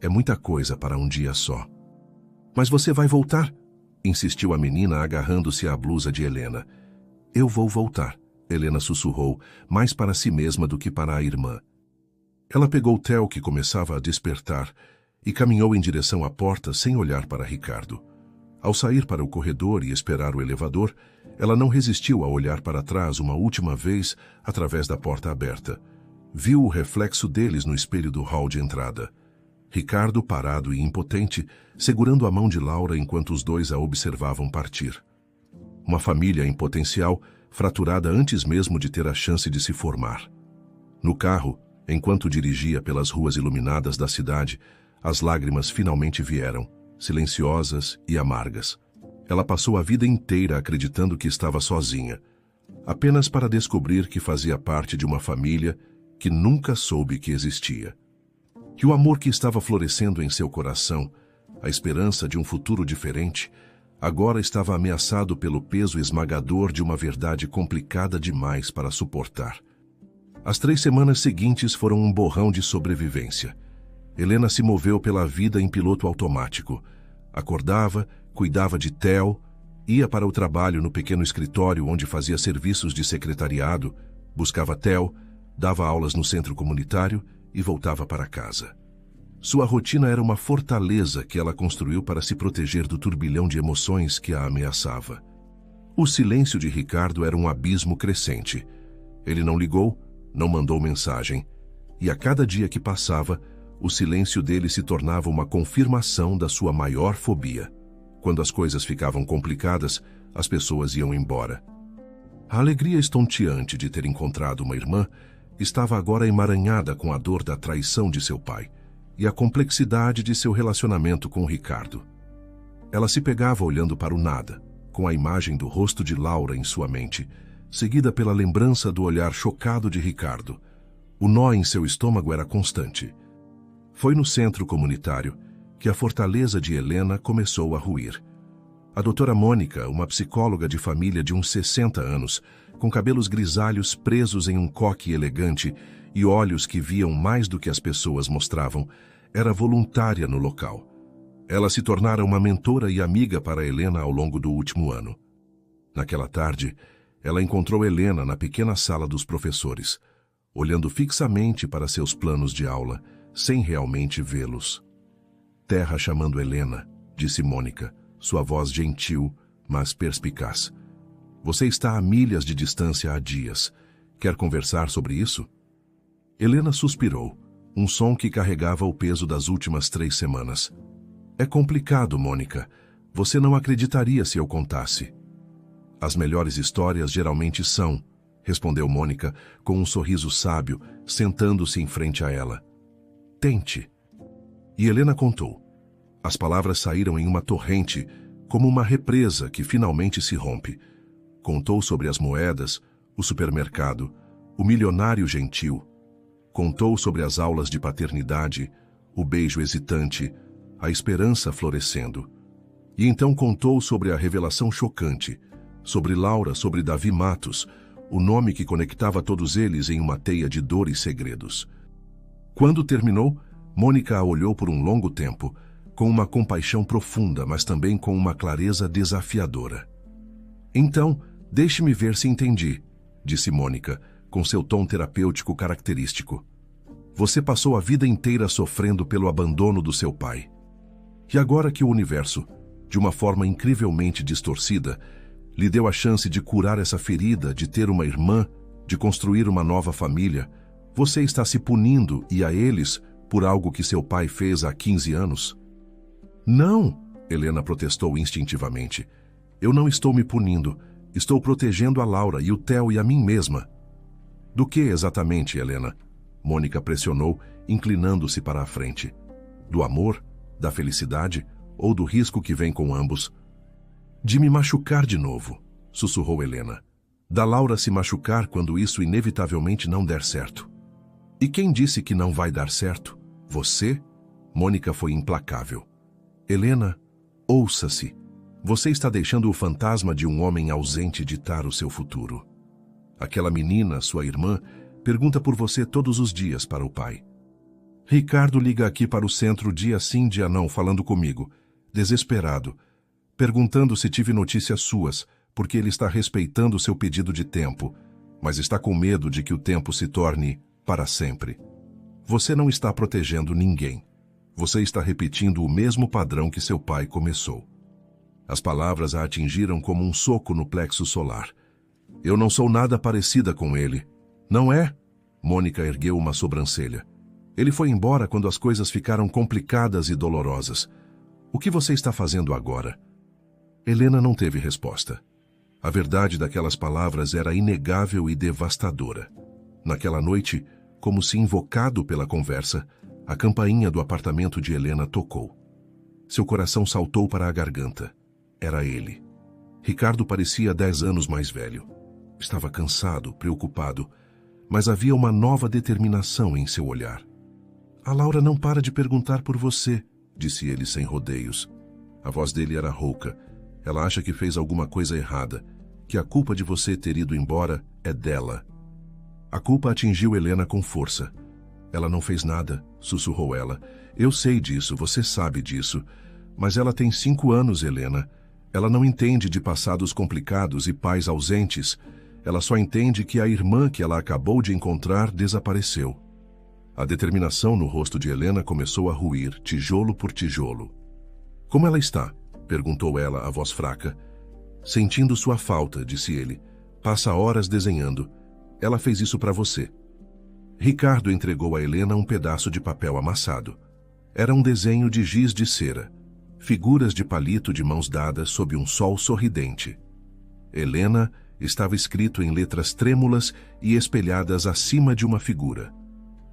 É muita coisa para um dia só. Mas você vai voltar? Insistiu a menina agarrando-se à blusa de Helena. Eu vou voltar, Helena sussurrou, mais para si mesma do que para a irmã. Ela pegou Theo, que começava a despertar, e caminhou em direção à porta sem olhar para Ricardo. Ao sair para o corredor e esperar o elevador, ela não resistiu a olhar para trás uma última vez através da porta aberta. Viu o reflexo deles no espelho do hall de entrada. Ricardo, parado e impotente, segurando a mão de Laura enquanto os dois a observavam partir. Uma família em potencial, fraturada antes mesmo de ter a chance de se formar. No carro, enquanto dirigia pelas ruas iluminadas da cidade, as lágrimas finalmente vieram, silenciosas e amargas. Ela passou a vida inteira acreditando que estava sozinha, apenas para descobrir que fazia parte de uma família que nunca soube que existia. Que o amor que estava florescendo em seu coração, a esperança de um futuro diferente, agora estava ameaçado pelo peso esmagador de uma verdade complicada demais para suportar. As 3 semanas seguintes foram um borrão de sobrevivência. Helena se moveu pela vida em piloto automático. Acordava, cuidava de Theo, ia para o trabalho no pequeno escritório onde fazia serviços de secretariado, buscava Theo, dava aulas no centro comunitário e voltava para casa. Sua rotina era uma fortaleza que ela construiu para se proteger do turbilhão de emoções que a ameaçava. O silêncio de Ricardo era um abismo crescente. Ele não ligou, não mandou mensagem, e a cada dia que passava, o silêncio dele se tornava uma confirmação da sua maior fobia. Quando as coisas ficavam complicadas, as pessoas iam embora. A alegria estonteante de ter encontrado uma irmã estava agora emaranhada com a dor da traição de seu pai e a complexidade de seu relacionamento com Ricardo. Ela se pegava olhando para o nada, com a imagem do rosto de Laura em sua mente, seguida pela lembrança do olhar chocado de Ricardo. O nó em seu estômago era constante. Foi no centro comunitário que a fortaleza de Helena começou a ruir. A doutora Mônica, uma psicóloga de família de uns 60 anos, com cabelos grisalhos presos em um coque elegante e olhos que viam mais do que as pessoas mostravam, era voluntária no local. Ela se tornara uma mentora e amiga para Helena ao longo do último ano. Naquela tarde, ela encontrou Helena na pequena sala dos professores, olhando fixamente para seus planos de aula, sem realmente vê-los. "Terra chamando Helena", disse Mônica, sua voz gentil, mas perspicaz. "Você está a milhas de distância há dias. Quer conversar sobre isso?" Helena suspirou, um som que carregava o peso das últimas 3 semanas. "É complicado, Mônica. Você não acreditaria se eu contasse." "As melhores histórias geralmente são", respondeu Mônica com um sorriso sábio, sentando-se em frente a ela. "Tente." E Helena contou. As palavras saíram em uma torrente, como uma represa que finalmente se rompe. Contou sobre as moedas, o supermercado, o milionário gentil. Contou sobre as aulas de paternidade, o beijo hesitante, a esperança florescendo. E então contou sobre a revelação chocante, sobre Laura, sobre Davi Matos, o nome que conectava todos eles em uma teia de dor e segredos. Quando terminou, Mônica a olhou por um longo tempo, com uma compaixão profunda, mas também com uma clareza desafiadora. "Então, deixe-me ver se entendi", disse Mônica, com seu tom terapêutico característico. "Você passou a vida inteira sofrendo pelo abandono do seu pai. E agora que o universo, de uma forma incrivelmente distorcida, lhe deu a chance de curar essa ferida, de ter uma irmã, de construir uma nova família, você está se punindo, e a eles, por algo que seu pai fez há 15 anos? "Não", Helena protestou instintivamente. "Eu não estou me punindo. Estou protegendo a Laura e o Theo e a mim mesma." "Do que exatamente, Helena?" Mônica pressionou, inclinando-se para a frente. "Do amor? Da felicidade? Ou do risco que vem com ambos?" "De me machucar de novo", sussurrou Helena. "Da Laura se machucar quando isso inevitavelmente não der certo." "E quem disse que não vai dar certo? Você?" Mônica foi implacável. "Helena, ouça-se. Você está deixando o fantasma de um homem ausente ditar o seu futuro. Aquela menina, sua irmã, pergunta por você todos os dias para o pai. Ricardo liga aqui para o centro dia sim, dia não, falando comigo, desesperado, perguntando se tive notícias suas, porque ele está respeitando seu pedido de tempo, mas está com medo de que o tempo se torne para sempre. Você não está protegendo ninguém. Você está repetindo o mesmo padrão que seu pai começou." As palavras a atingiram como um soco no plexo solar. "Eu não sou nada parecida com ele." "Não é?" Mônica ergueu uma sobrancelha. "Ele foi embora quando as coisas ficaram complicadas e dolorosas. O que você está fazendo agora?" Helena não teve resposta. A verdade daquelas palavras era inegável e devastadora. Naquela noite, como se invocado pela conversa, a campainha do apartamento de Helena tocou. Seu coração saltou para a garganta. Era ele. Ricardo parecia 10 anos mais velho. Estava cansado, preocupado, mas havia uma nova determinação em seu olhar. "A Laura não para de perguntar por você", disse ele sem rodeios. A voz dele era rouca. "Ela acha que fez alguma coisa errada, que a culpa de você ter ido embora é dela." A culpa atingiu Helena com força. "Ela não fez nada", sussurrou ela. "Eu sei disso, você sabe disso. Mas ela tem 5 anos, Helena. Ela não entende de passados complicados e pais ausentes. ela só entende que a irmã que ela acabou de encontrar desapareceu. A determinação no rosto de Helena começou a ruir, tijolo por tijolo. Como ela está? Perguntou ela, a voz fraca. Sentindo sua falta, disse ele. Passa horas desenhando. Ela fez isso para você. Ricardo entregou a Helena um pedaço de papel amassado. Era um desenho de giz de cera. Figuras de palito de mãos dadas sob um sol sorridente. Helena estava escrito em letras trêmulas e espelhadas acima de uma figura.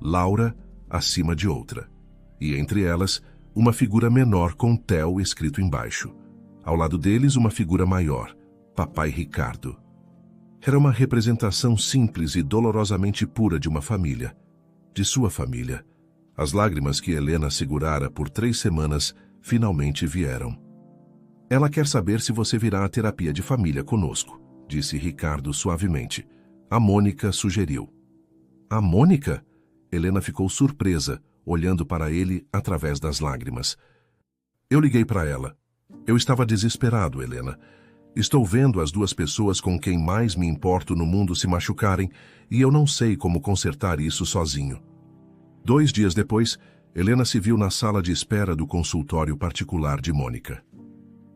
Laura acima de outra. E entre elas, uma figura menor com Theo escrito embaixo. Ao lado deles, uma figura maior, Papai Ricardo. Era uma representação simples e dolorosamente pura de uma família. De sua família. As lágrimas que Helena segurara por 3 semanas finalmente vieram. Ela quer saber se você virá à terapia de família conosco, disse Ricardo suavemente. A Mônica sugeriu. A Mônica? Helena ficou surpresa, olhando para ele através das lágrimas. Eu liguei para ela. Eu estava desesperado, Helena. Estou vendo as 2 pessoas com quem mais me importo no mundo se machucarem e eu não sei como consertar isso sozinho. 2 dias depois, Helena se viu na sala de espera do consultório particular de Mônica.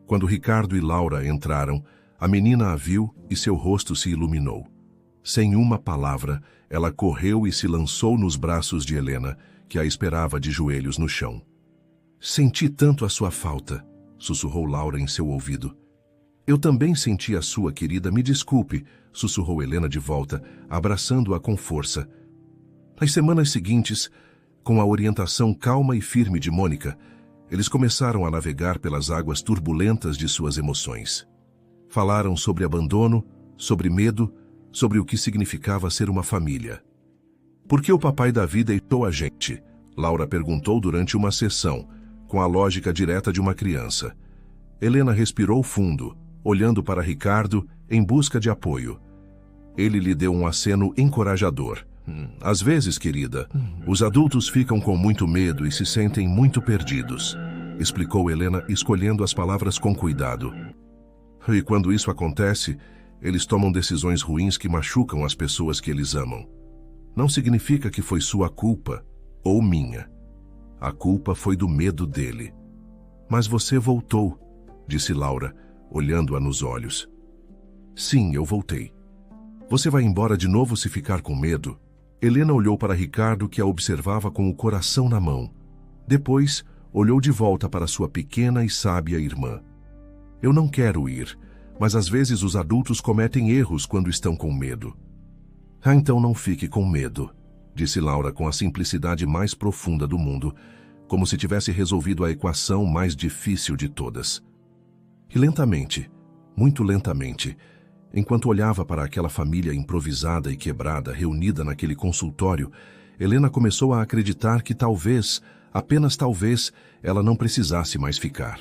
Quando Ricardo e Laura entraram, a menina a viu e seu rosto se iluminou. Sem uma palavra, ela correu e se lançou nos braços de Helena, que a esperava de joelhos no chão. Senti tanto a sua falta, sussurrou Laura em seu ouvido. Eu também senti a sua, querida, me desculpe, sussurrou Helena de volta, abraçando-a com força. Nas semanas seguintes, com a orientação calma e firme de Mônica, eles começaram a navegar pelas águas turbulentas de suas emoções. Falaram sobre abandono, sobre medo, sobre o que significava ser uma família. Por que o papai Davi deitou a gente? Laura perguntou durante uma sessão, com a lógica direta de uma criança. Helena respirou fundo, olhando para Ricardo em busca de apoio. Ele lhe deu um aceno encorajador. Às vezes, querida, os adultos ficam com muito medo e se sentem muito perdidos, explicou Helena, escolhendo as palavras com cuidado. E quando isso acontece, eles tomam decisões ruins que machucam as pessoas que eles amam. Não significa que foi sua culpa ou minha. A culpa foi do medo dele. Mas você voltou, disse Laura, olhando-a nos olhos. Sim, eu voltei. Você vai embora de novo se ficar com medo? Helena olhou para Ricardo, que a observava com o coração na mão. Depois, olhou de volta para sua pequena e sábia irmã. Eu não quero ir, mas às vezes os adultos cometem erros quando estão com medo. Ah, então não fique com medo, disse Laura com a simplicidade mais profunda do mundo, como se tivesse resolvido a equação mais difícil de todas. E lentamente, muito lentamente, enquanto olhava para aquela família improvisada e quebrada reunida naquele consultório, Helena começou a acreditar que talvez, apenas talvez, ela não precisasse mais ficar.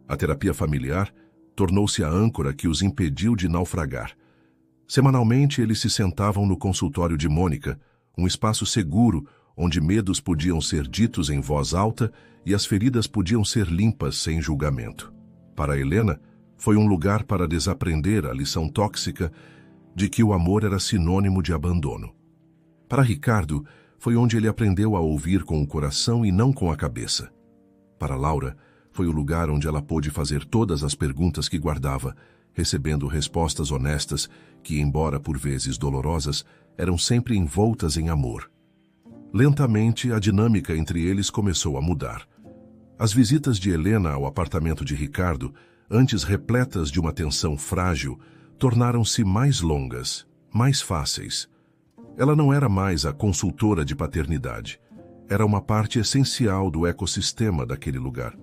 A terapia familiar tornou-se a âncora que os impediu de naufragar. Semanalmente, eles se sentavam no consultório de Mônica, um espaço seguro onde medos podiam ser ditos em voz alta e as feridas podiam ser limpas sem julgamento. Para Helena, foi um lugar para desaprender a lição tóxica de que o amor era sinônimo de abandono. Para Ricardo, foi onde ele aprendeu a ouvir com o coração e não com a cabeça. Para Laura, foi o lugar onde ela pôde fazer todas as perguntas que guardava, recebendo respostas honestas que, embora por vezes dolorosas, eram sempre envoltas em amor. Lentamente, a dinâmica entre eles começou a mudar. As visitas de Helena ao apartamento de Ricardo, antes repletas de uma tensão frágil, tornaram-se mais longas, mais fáceis. Ela não era mais a consultora de paternidade. Era uma parte essencial do ecossistema daquele lugar.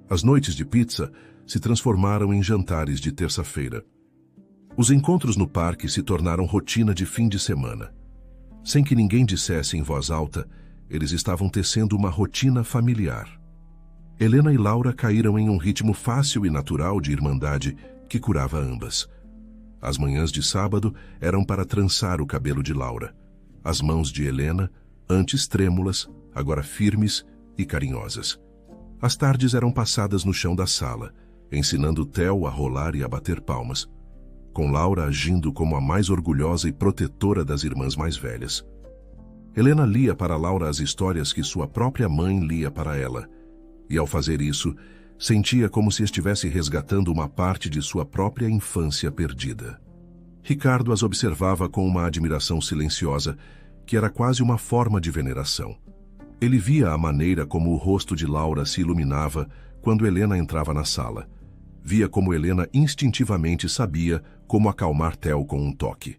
As noites de pizza se transformaram em jantares de terça-feira. Os encontros no parque se tornaram rotina de fim de semana. Sem que ninguém dissesse em voz alta, eles estavam tecendo uma rotina familiar. Helena e Laura caíram em um ritmo fácil e natural de irmandade que curava ambas. As manhãs de sábado eram para trançar o cabelo de Laura. As mãos de Helena, antes trêmulas, agora firmes e carinhosas. As tardes eram passadas no chão da sala, ensinando Theo a rolar e a bater palmas. com Laura agindo como a mais orgulhosa e protetora das irmãs mais velhas. Helena lia para Laura as histórias que sua própria mãe lia para ela, e ao fazer isso, sentia como se estivesse resgatando uma parte de sua própria infância perdida. Ricardo as observava com uma admiração silenciosa, que era quase uma forma de veneração. Ele via a maneira como o rosto de Laura se iluminava quando Helena entrava na sala. Via como Helena instintivamente sabia como acalmar Theo com um toque.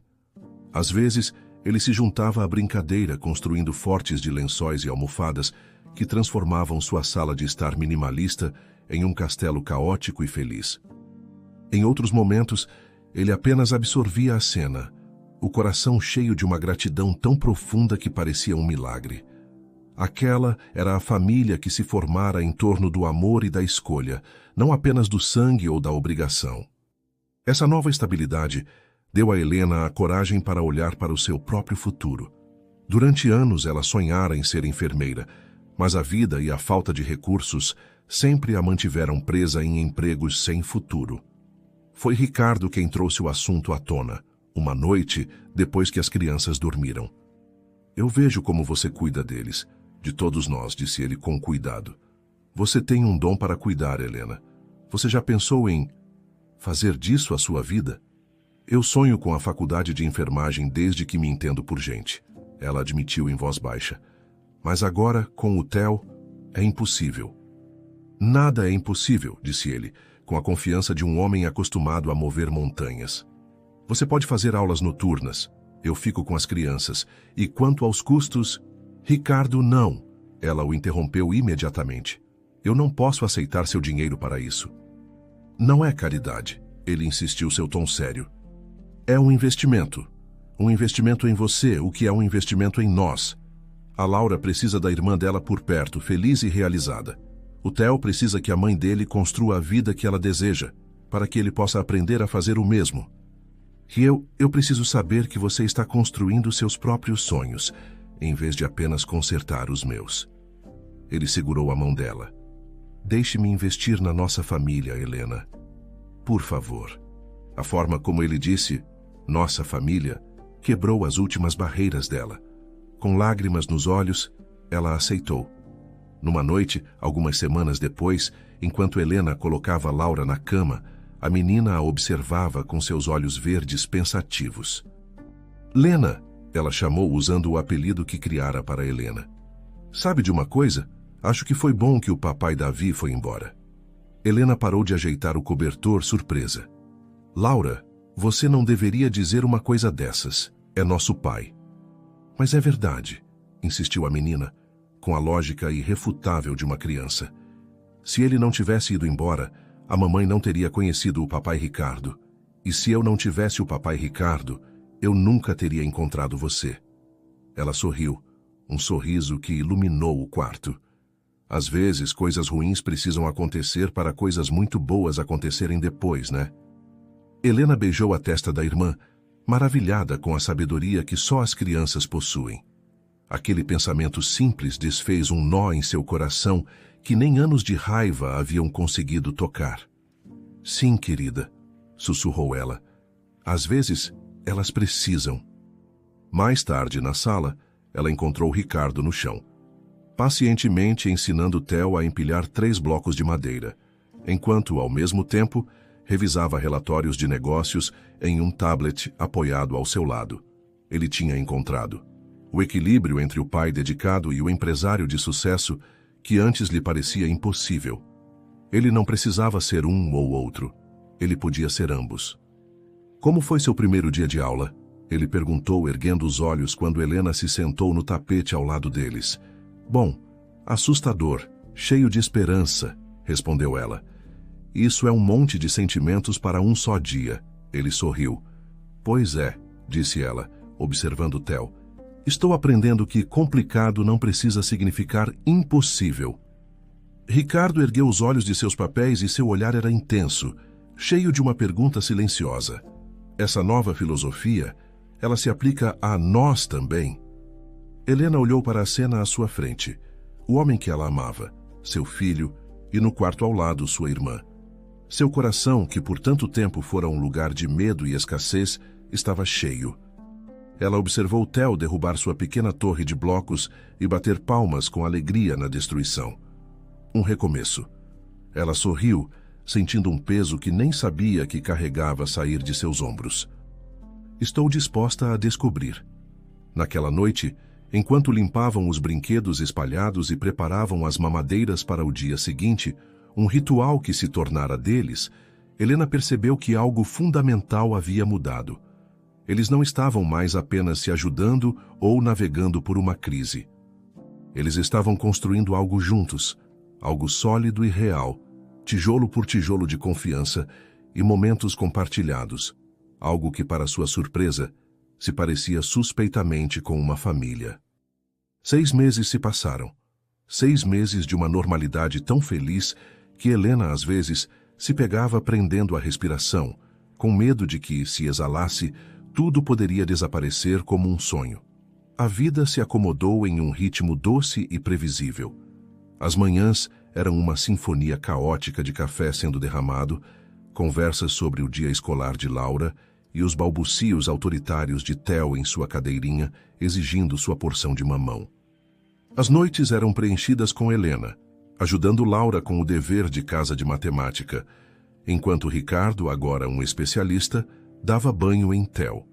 Às vezes, ele se juntava à brincadeira construindo fortes de lençóis e almofadas que transformavam sua sala de estar minimalista em um castelo caótico e feliz. Em outros momentos, ele apenas absorvia a cena, o coração cheio de uma gratidão tão profunda que parecia um milagre. Aquela era a família que se formara em torno do amor e da escolha, não apenas do sangue ou da obrigação. Essa nova estabilidade deu a Helena a coragem para olhar para o seu próprio futuro. Durante anos ela sonhara em ser enfermeira, mas a vida e a falta de recursos sempre a mantiveram presa em empregos sem futuro. Foi Ricardo quem trouxe o assunto à tona, uma noite depois que as crianças dormiram. "Eu vejo como você cuida deles, de todos nós", disse ele com cuidado. "Você tem um dom para cuidar, Helena. Você já pensou em fazer disso a sua vida?" "Eu sonho com a faculdade de enfermagem desde que me entendo por gente", ela admitiu em voz baixa. "Mas agora, com o Theo, é impossível." "Nada é impossível", disse ele, com a confiança de um homem acostumado a mover montanhas. "Você pode fazer aulas noturnas. Eu fico com as crianças. E quanto aos custos..." "Ricardo, não!" Ela o interrompeu imediatamente. "Eu não posso aceitar seu dinheiro para isso." "Não é caridade", ele insistiu, seu tom sério. "É um investimento. Um investimento em você, o que é um investimento em nós. A Laura precisa da irmã dela por perto, feliz e realizada. O Theo precisa que a mãe dele construa a vida que ela deseja, para que ele possa aprender a fazer o mesmo. E eu preciso saber que você está construindo seus próprios sonhos, em vez de apenas consertar os meus." Ele segurou a mão dela. "Deixe-me investir na nossa família, Helena. Por favor." A forma como ele disse "nossa família" quebrou as últimas barreiras dela. Com lágrimas nos olhos, ela aceitou. Numa noite, algumas semanas depois, enquanto Helena colocava Laura na cama, a menina a observava com seus olhos verdes pensativos. "Lena", ela chamou usando o apelido que criara para Helena. "Sabe de uma coisa? Acho que foi bom que o papai Davi foi embora." Helena parou de ajeitar o cobertor, surpresa. "Laura, você não deveria dizer uma coisa dessas. É nosso pai." "Mas é verdade", insistiu a menina, com a lógica irrefutável de uma criança. "Se ele não tivesse ido embora, a mamãe não teria conhecido o papai Ricardo. E se eu não tivesse o papai Ricardo, eu nunca teria encontrado você." Ela sorriu, um sorriso que iluminou o quarto. Às vezes, coisas ruins precisam acontecer para coisas muito boas acontecerem depois, né? Helena beijou a testa da irmã, maravilhada com a sabedoria que só as crianças possuem. Aquele pensamento simples desfez um nó em seu coração que nem anos de raiva haviam conseguido tocar. "Sim, querida", sussurrou ela. "Às vezes, elas precisam." Mais tarde, na sala, ela encontrou Ricardo no chão, pacientemente ensinando Theo a empilhar 3 blocos de madeira, enquanto, ao mesmo tempo, revisava relatórios de negócios em um tablet apoiado ao seu lado. Ele tinha encontrado o equilíbrio entre o pai dedicado e o empresário de sucesso que antes lhe parecia impossível. Ele não precisava ser um ou outro. Ele podia ser ambos. "Como foi seu primeiro dia de aula?" ele perguntou, erguendo os olhos quando Helena se sentou no tapete ao lado deles. "Bom, assustador, cheio de esperança", respondeu ela. "Isso é um monte de sentimentos para um só dia." Ele sorriu. "Pois é", disse ela, observando Theo. "Estou aprendendo que complicado não precisa significar impossível." Ricardo ergueu os olhos de seus papéis e seu olhar era intenso, cheio de uma pergunta silenciosa. Essa nova filosofia, ela se aplica a nós também? Helena olhou para a cena à sua frente. O homem que ela amava, seu filho, e no quarto ao lado sua irmã. Seu coração, que por tanto tempo fora um lugar de medo e escassez, estava cheio. Ela observou Theo derrubar sua pequena torre de blocos e bater palmas com alegria na destruição. Um recomeço. Ela sorriu, sentindo um peso que nem sabia que carregava sair de seus ombros. Estou disposta a descobrir. Naquela noite, enquanto limpavam os brinquedos espalhados e preparavam as mamadeiras para o dia seguinte, um ritual que se tornara deles, Helena percebeu que algo fundamental havia mudado. Eles não estavam mais apenas se ajudando ou navegando por uma crise. Eles estavam construindo algo juntos, algo sólido e real, tijolo por tijolo de confiança e momentos compartilhados, algo que, para sua surpresa, se parecia suspeitamente com uma família. 6 meses se passaram. 6 meses de uma normalidade tão feliz que Helena, às vezes, se pegava prendendo a respiração, com medo de que, se exalasse, tudo poderia desaparecer como um sonho. A vida se acomodou em um ritmo doce e previsível. As manhãs eram uma sinfonia caótica de café sendo derramado, conversas sobre o dia escolar de Laura e os balbucios autoritários de Theo em sua cadeirinha, exigindo sua porção de mamão. As noites eram preenchidas com Helena, ajudando Laura com o dever de casa de matemática, enquanto Ricardo, agora um especialista, dava banho em Theo.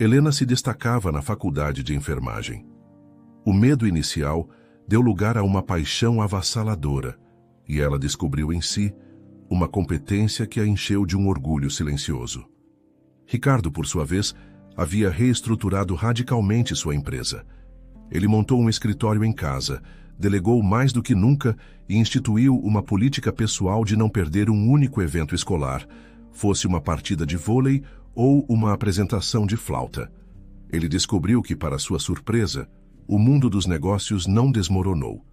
Helena se destacava na faculdade de enfermagem. O medo inicial deu lugar a uma paixão avassaladora, e ela descobriu em si uma competência que a encheu de um orgulho silencioso. Ricardo, por sua vez, havia reestruturado radicalmente sua empresa. Ele montou um escritório em casa, delegou mais do que nunca e instituiu uma política pessoal de não perder um único evento escolar, fosse uma partida de vôlei ou uma apresentação de flauta. Ele descobriu que, para sua surpresa, o mundo dos negócios não desmoronou.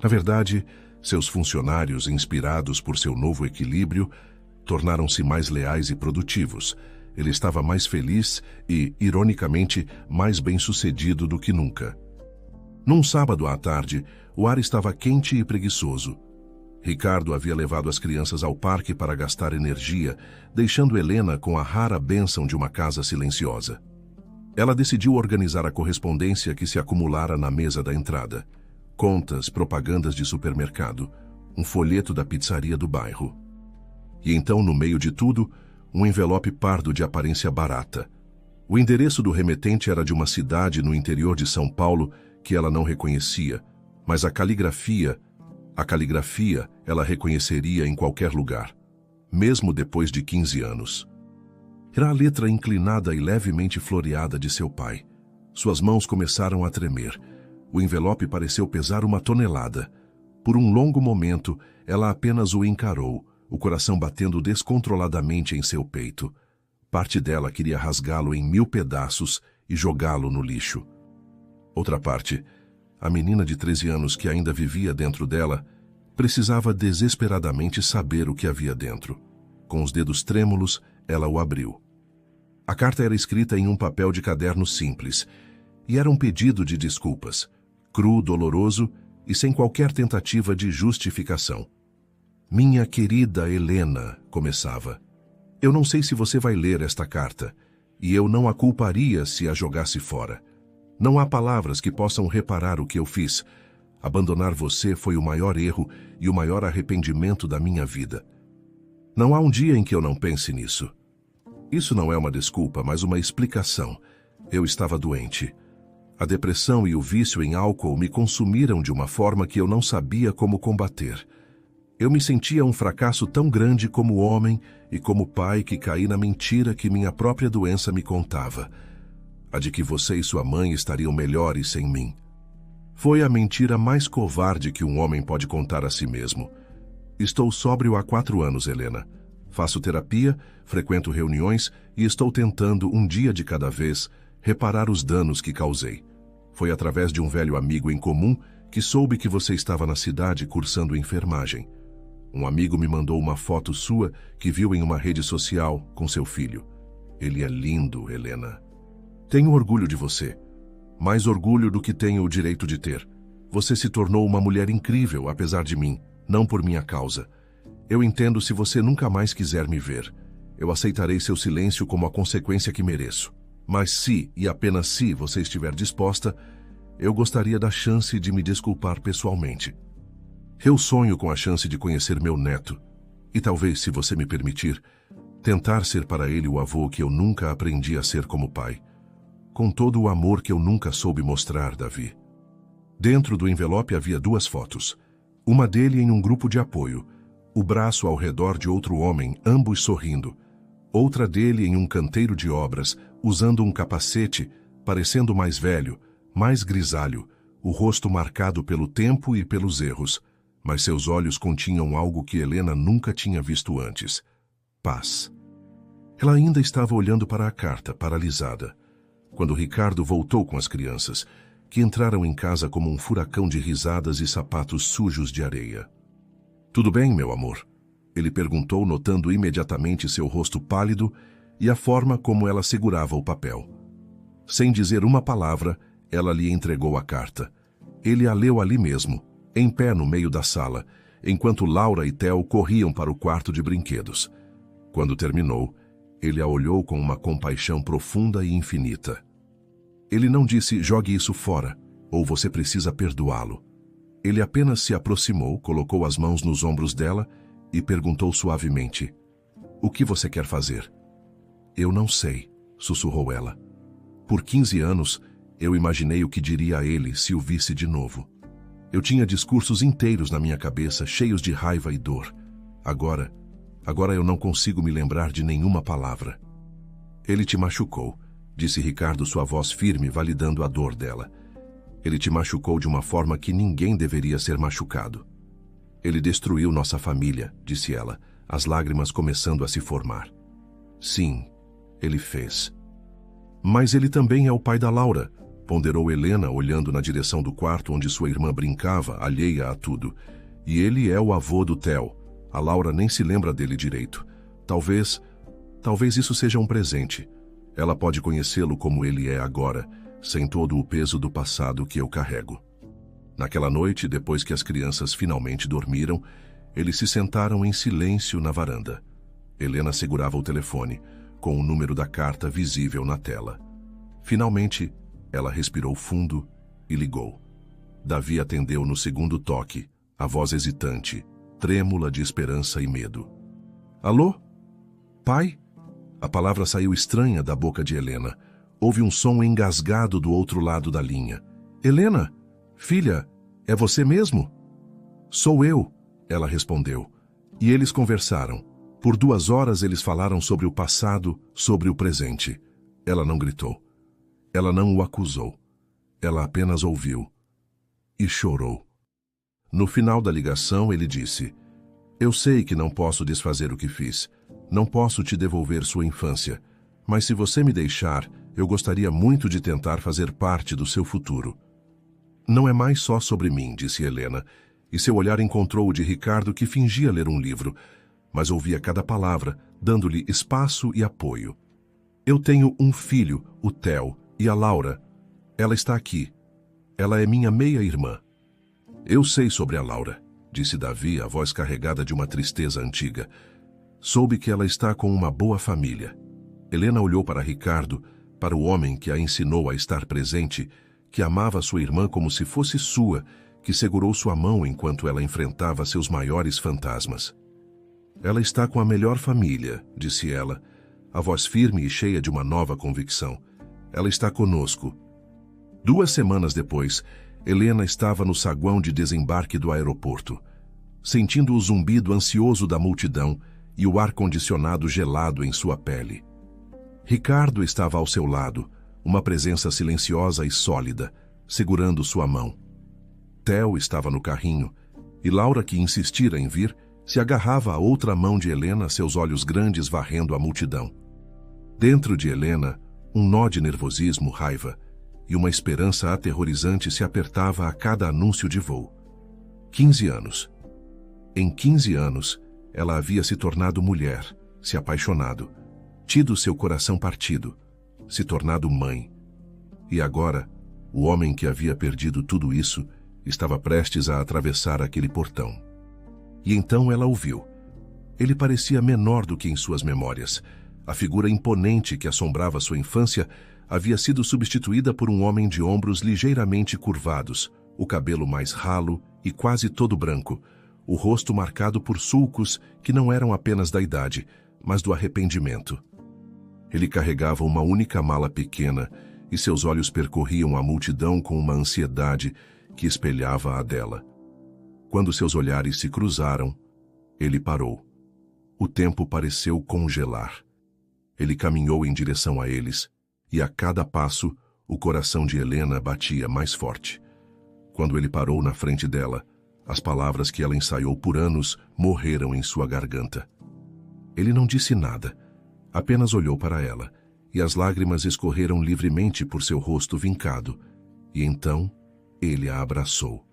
Na verdade, seus funcionários, inspirados por seu novo equilíbrio, tornaram-se mais leais e produtivos. Ele estava mais feliz e, ironicamente, mais bem-sucedido do que nunca. Num sábado à tarde, o ar estava quente e preguiçoso. Ricardo havia levado as crianças ao parque para gastar energia, deixando Helena com a rara bênção de uma casa silenciosa. Ela decidiu organizar a correspondência que se acumulara na mesa da entrada. Contas, propagandas de supermercado, um folheto da pizzaria do bairro. E então, no meio de tudo, um envelope pardo de aparência barata. O endereço do remetente era de uma cidade no interior de São Paulo que ela não reconhecia, mas a caligrafia ela reconheceria em qualquer lugar, mesmo depois de 15 anos. Era a letra inclinada e levemente floreada de seu pai. Suas mãos começaram a tremer. O envelope pareceu pesar 1 tonelada. Por um longo momento, ela apenas o encarou, o coração batendo descontroladamente em seu peito. Parte dela queria rasgá-lo em 1000 pedaços e jogá-lo no lixo. Outra parte, a menina de 13 anos que ainda vivia dentro dela, precisava desesperadamente saber o que havia dentro. Com os dedos trêmulos, ela o abriu. A carta era escrita em um papel de caderno simples, e era um pedido de desculpas, cru, doloroso e sem qualquer tentativa de justificação. Minha querida Helena, começava. Eu não sei se você vai ler esta carta, e eu não a culparia se a jogasse fora. Não há palavras que possam reparar o que eu fiz. Abandonar você foi o maior erro e o maior arrependimento da minha vida. Não há um dia em que eu não pense nisso. Isso não é uma desculpa, mas uma explicação. Eu estava doente. A depressão e o vício em álcool me consumiram de uma forma que eu não sabia como combater. Eu me sentia um fracasso tão grande como homem e como pai que caí na mentira que minha própria doença me contava. A de que você e sua mãe estariam melhores sem mim. Foi a mentira mais covarde que um homem pode contar a si mesmo. Estou sóbrio há 4 anos, Helena. Faço terapia, frequento reuniões e estou tentando, um dia de cada vez, reparar os danos que causei. Foi através de um velho amigo em comum que soube que você estava na cidade cursando enfermagem. Um amigo me mandou uma foto sua que viu em uma rede social com seu filho. Ele é lindo, Helena. Tenho orgulho de você. Mais orgulho do que tenho o direito de ter. Você se tornou uma mulher incrível, apesar de mim, não por minha causa. Eu entendo se você nunca mais quiser me ver. Eu aceitarei seu silêncio como a consequência que mereço. Mas se, e apenas se, você estiver disposta, eu gostaria da chance de me desculpar pessoalmente. Eu sonho com a chance de conhecer meu neto, e talvez, se você me permitir, tentar ser para ele o avô que eu nunca aprendi a ser como pai, com todo o amor que eu nunca soube mostrar, Davi. Dentro do envelope havia 2 fotos, uma dele em um grupo de apoio, o braço ao redor de outro homem, ambos sorrindo, outra dele em um canteiro de obras, usando um capacete, parecendo mais velho, mais grisalho, o rosto marcado pelo tempo e pelos erros, mas seus olhos continham algo que Helena nunca tinha visto antes: paz. Ela ainda estava olhando para a carta, paralisada, quando Ricardo voltou com as crianças, que entraram em casa como um furacão de risadas e sapatos sujos de areia. "Tudo bem, meu amor?" Ele perguntou, notando imediatamente seu rosto pálido e a forma como ela segurava o papel. Sem dizer uma palavra, ela lhe entregou a carta. Ele a leu ali mesmo, em pé no meio da sala, enquanto Laura e Theo corriam para o quarto de brinquedos. Quando terminou, ele a olhou com uma compaixão profunda e infinita. Ele não disse: "Jogue isso fora", ou "Você precisa perdoá-lo". Ele apenas se aproximou, colocou as mãos nos ombros dela e perguntou suavemente: "O que você quer fazer?" "Eu não sei", sussurrou ela. "Por 15 anos, eu imaginei o que diria a ele se o visse de novo. Eu tinha discursos inteiros na minha cabeça, cheios de raiva e dor. Agora eu não consigo me lembrar de nenhuma palavra." "Ele te machucou", disse Ricardo, sua voz firme, validando a dor dela. "Ele te machucou de uma forma que ninguém deveria ser machucado." "Ele destruiu nossa família", disse ela, as lágrimas começando a se formar. "Sim, ele fez." "Mas ele também é o pai da Laura", ponderou Helena, olhando na direção do quarto onde sua irmã brincava, alheia a tudo. "E ele é o avô do Theo. A Laura nem se lembra dele direito. Talvez isso seja um presente. Ela pode conhecê-lo como ele é agora, sem todo o peso do passado que eu carrego." Naquela noite, depois que as crianças finalmente dormiram, eles se sentaram em silêncio na varanda. Helena segurava o telefone, com o número da carta visível na tela. Finalmente, ela respirou fundo e ligou. Davi atendeu no segundo toque, a voz hesitante, trêmula de esperança e medo. "Alô? Pai?" A palavra saiu estranha da boca de Helena. Houve um som engasgado do outro lado da linha. "Helena? Filha, é você mesmo?" "Sou eu", ela respondeu. E eles conversaram. Por 2 horas eles falaram sobre o passado, sobre o presente. Ela não gritou. Ela não o acusou. Ela apenas ouviu. E chorou. No final da ligação, ele disse: "Eu sei que não posso desfazer o que fiz. Não posso te devolver sua infância. Mas se você me deixar, eu gostaria muito de tentar fazer parte do seu futuro." "Não é mais só sobre mim", disse Helena, e seu olhar encontrou o de Ricardo, que fingia ler um livro, mas ouvia cada palavra, dando-lhe espaço e apoio. "Eu tenho um filho, o Theo, e a Laura. Ela está aqui. Ela é minha meia-irmã." "Eu sei sobre a Laura", disse Davi, a voz carregada de uma tristeza antiga. "Soube que ela está com uma boa família." Helena olhou para Ricardo, para o homem que a ensinou a estar presente, que amava sua irmã como se fosse sua, que segurou sua mão enquanto ela enfrentava seus maiores fantasmas. "Ela está com a melhor família", disse ela, a voz firme e cheia de uma nova convicção. "Ela está conosco." 2 semanas depois, Helena estava no saguão de desembarque do aeroporto, sentindo o zumbido ansioso da multidão e o ar-condicionado gelado em sua pele. Ricardo estava ao seu lado, uma presença silenciosa e sólida, segurando sua mão. Theo estava no carrinho, e Laura, que insistira em vir, se agarrava à outra mão de Helena, seus olhos grandes varrendo a multidão. Dentro de Helena, um nó de nervosismo, raiva e uma esperança aterrorizante se apertava a cada anúncio de voo. 15 anos. Em 15 anos, ela havia se tornado mulher, se apaixonado, tido seu coração partido, se tornado mãe. E agora, o homem que havia perdido tudo isso estava prestes a atravessar aquele portão. E então ela ouviu, Ele parecia menor do que em suas memórias. A figura imponente que assombrava sua infância havia sido substituída por um homem de ombros ligeiramente curvados, o cabelo mais ralo e quase todo branco, o rosto marcado por sulcos que não eram apenas da idade, mas do arrependimento. Ele carregava uma única mala pequena e seus olhos percorriam a multidão com uma ansiedade que espelhava a dela. Quando seus olhares se cruzaram, ele parou. O tempo pareceu congelar. Ele caminhou em direção a eles, e a cada passo, o coração de Helena batia mais forte. Quando ele parou na frente dela, as palavras que ela ensaiou por anos morreram em sua garganta. Ele não disse nada, apenas olhou para ela, e as lágrimas escorreram livremente por seu rosto vincado, e então ele a abraçou.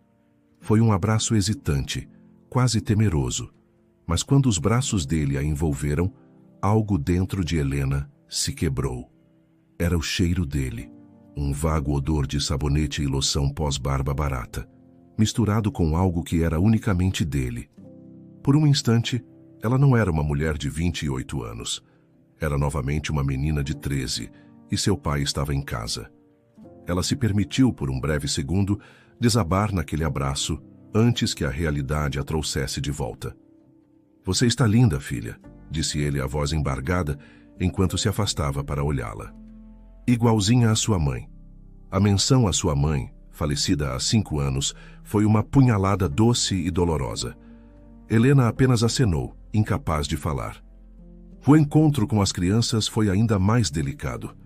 Foi um abraço hesitante, quase temeroso, mas quando os braços dele a envolveram, algo dentro de Helena se quebrou. Era o cheiro dele, um vago odor de sabonete e loção pós-barba barata, misturado com algo que era unicamente dele. Por um instante, ela não era uma mulher de 28 anos. Era novamente uma menina de 13, e seu pai estava em casa. Ela se permitiu, por um breve segundo, desabar naquele abraço, antes que a realidade a trouxesse de volta. "Você está linda, filha", disse ele, a voz embargada, enquanto se afastava para olhá-la. Igualzinha à sua mãe. A menção à sua mãe, falecida há 5 anos, foi uma punhalada doce e dolorosa. Helena apenas acenou, incapaz de falar. O encontro com as crianças foi ainda mais delicado.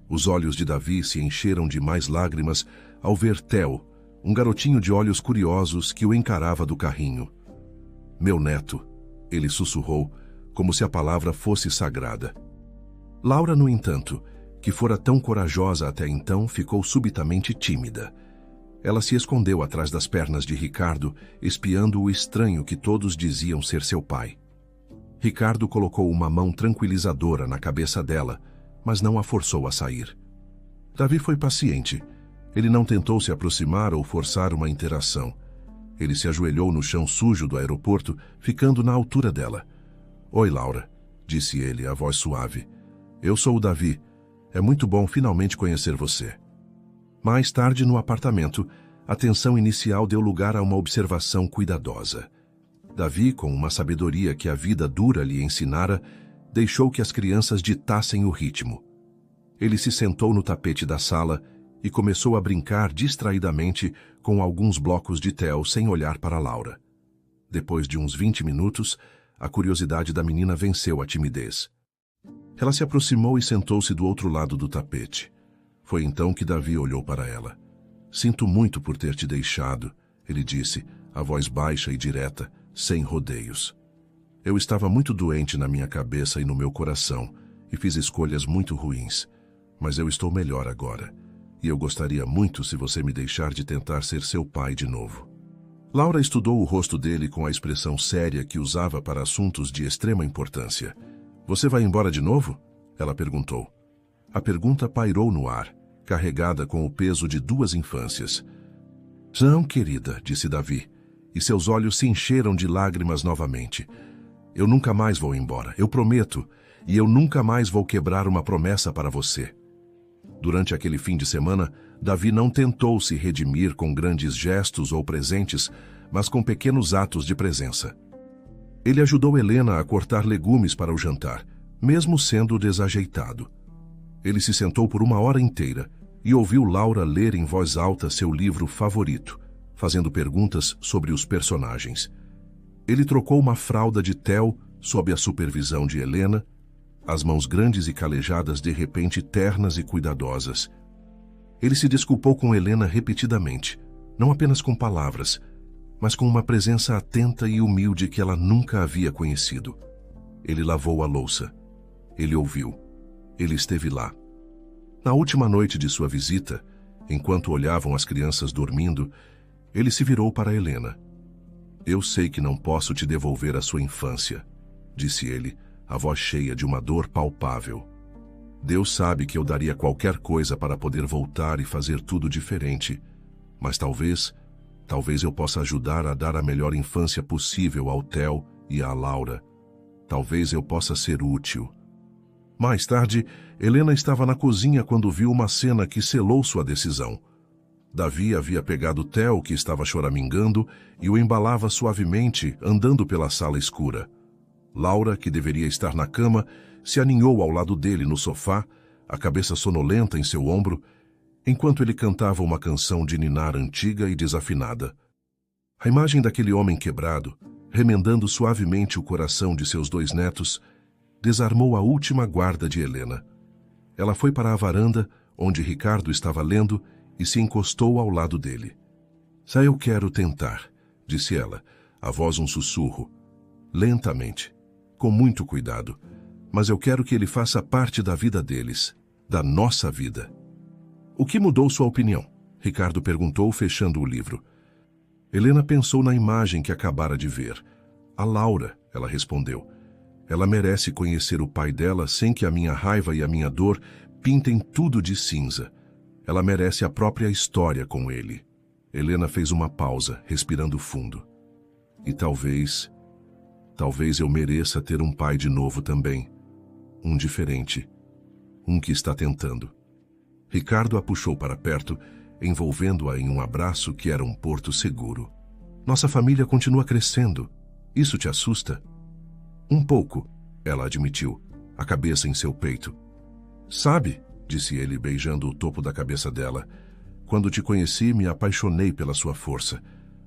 Os olhos de Davi se encheram de mais lágrimas ao ver Theo, um garotinho de olhos curiosos que o encarava do carrinho. "Meu neto", ele sussurrou, como se a palavra fosse sagrada. Laura, no entanto, que fora tão corajosa até então, ficou subitamente tímida. Ela se escondeu atrás das pernas de Ricardo, espiando o estranho que todos diziam ser seu pai. Ricardo colocou uma mão tranquilizadora na cabeça dela, mas não a forçou a sair. Davi foi paciente. Ele não tentou se aproximar ou forçar uma interação. Ele se ajoelhou no chão sujo do aeroporto, ficando na altura dela. "Oi, Laura", disse ele, a voz suave. "Eu sou o Davi. É muito bom finalmente conhecer você." Mais tarde, no apartamento, a tensão inicial deu lugar a uma observação cuidadosa. Davi, com uma sabedoria que a vida dura lhe ensinara, deixou que as crianças ditassem o ritmo. Ele se sentou no tapete da sala e começou a brincar distraidamente com alguns blocos de Theo sem olhar para Laura. Depois de uns 20 minutos, a curiosidade da menina venceu a timidez. Ela se aproximou e sentou-se do outro lado do tapete. Foi então que Davi olhou para ela. "Sinto muito por ter te deixado", ele disse, a voz baixa e direta, sem rodeios. "Eu estava muito doente na minha cabeça e no meu coração, e fiz escolhas muito ruins. Mas eu estou melhor agora, e eu gostaria muito se você me deixar de tentar ser seu pai de novo." Laura estudou o rosto dele com a expressão séria que usava para assuntos de extrema importância. "Você vai embora de novo?" ela perguntou. A pergunta pairou no ar, carregada com o peso de 2 infâncias. "Não, querida", disse Davi, e seus olhos se encheram de lágrimas novamente. "Eu nunca mais vou embora, eu prometo, e eu nunca mais vou quebrar uma promessa para você." Durante aquele fim de semana, Davi não tentou se redimir com grandes gestos ou presentes, mas com pequenos atos de presença. Ele ajudou Helena a cortar legumes para o jantar, mesmo sendo desajeitado. Ele se sentou por 1 hora inteira e ouviu Laura ler em voz alta seu livro favorito, fazendo perguntas sobre os personagens. Ele trocou uma fralda de Theo sob a supervisão de Helena, as mãos grandes e calejadas de repente ternas e cuidadosas. Ele se desculpou com Helena repetidamente, não apenas com palavras, mas com uma presença atenta e humilde que ela nunca havia conhecido. Ele lavou a louça. Ele ouviu. Ele esteve lá. Na última noite de sua visita, enquanto olhavam as crianças dormindo, ele se virou para Helena. "Eu sei que não posso te devolver a sua infância", disse ele, a voz cheia de uma dor palpável. "Deus sabe que eu daria qualquer coisa para poder voltar e fazer tudo diferente, mas talvez eu possa ajudar a dar a melhor infância possível ao Theo e à Laura. Talvez eu possa ser útil. Mais tarde, Helena estava na cozinha quando viu uma cena que selou sua decisão. Davi havia pegado Theo, que estava choramingando, e o embalava suavemente, andando pela sala escura. Laura, que deveria estar na cama, se aninhou ao lado dele no sofá, a cabeça sonolenta em seu ombro, enquanto ele cantava uma canção de ninar antiga e desafinada. A imagem daquele homem quebrado, remendando suavemente o coração de seus 2 netos, desarmou a última guarda de Helena. Ela foi para a varanda, onde Ricardo estava lendo, e se encostou ao lado dele. "Só eu quero tentar", disse ela, a voz um sussurro. "Lentamente, com muito cuidado, mas eu quero que ele faça parte da vida deles, da nossa vida." "O que mudou sua opinião?" Ricardo perguntou, fechando o livro. Helena pensou na imagem que acabara de ver. "A Laura", ela respondeu. "Ela merece conhecer o pai dela sem que a minha raiva e a minha dor pintem tudo de cinza. Ela merece a própria história com ele." Helena fez uma pausa, respirando fundo. "E talvez eu mereça ter um pai de novo também. Um diferente. Um que está tentando." Ricardo a puxou para perto, envolvendo-a em um abraço que era um porto seguro. "Nossa família continua crescendo. Isso te assusta?" "Um pouco", ela admitiu, a cabeça em seu peito. "Sabe", disse ele, beijando o topo da cabeça dela, "quando te conheci, me apaixonei pela sua força.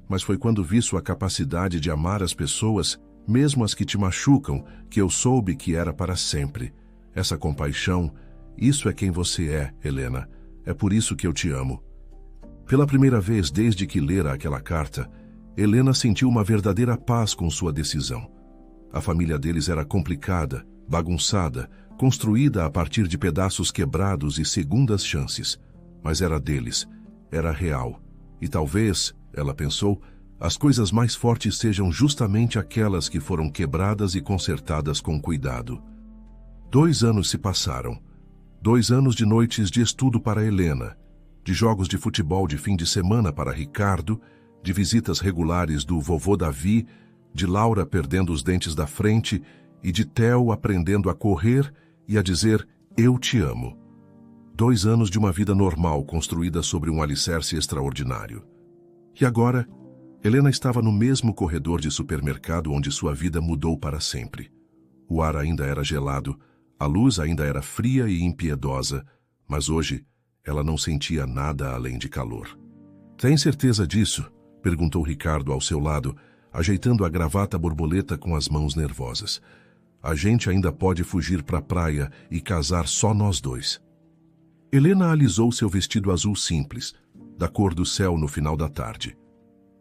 Mas foi quando vi sua capacidade de amar as pessoas, mesmo as que te machucam, que eu soube que era para sempre. Essa compaixão, isso é quem você é, Helena. É por isso que eu te amo." Pela primeira vez desde que lera aquela carta, Helena sentiu uma verdadeira paz com sua decisão. A família deles era complicada, bagunçada, construída a partir de pedaços quebrados e segundas chances. Mas era deles, era real. E talvez, ela pensou, as coisas mais fortes sejam justamente aquelas que foram quebradas e consertadas com cuidado. 2 anos se passaram. 2 anos de noites de estudo para Helena, de jogos de futebol de fim de semana para Ricardo, de visitas regulares do vovô Davi, de Laura perdendo os dentes da frente e de Theo aprendendo a correr e a dizer "eu te amo". 2 anos de uma vida normal construída sobre um alicerce extraordinário. E agora, Helena estava no mesmo corredor de supermercado onde sua vida mudou para sempre. O ar ainda era gelado, a luz ainda era fria e impiedosa, mas hoje ela não sentia nada além de calor. "Tem certeza disso?" perguntou Ricardo ao seu lado, ajeitando a gravata borboleta com as mãos nervosas. "A gente ainda pode fugir para a praia e casar só nós 2. Helena alisou seu vestido azul simples, da cor do céu no final da tarde.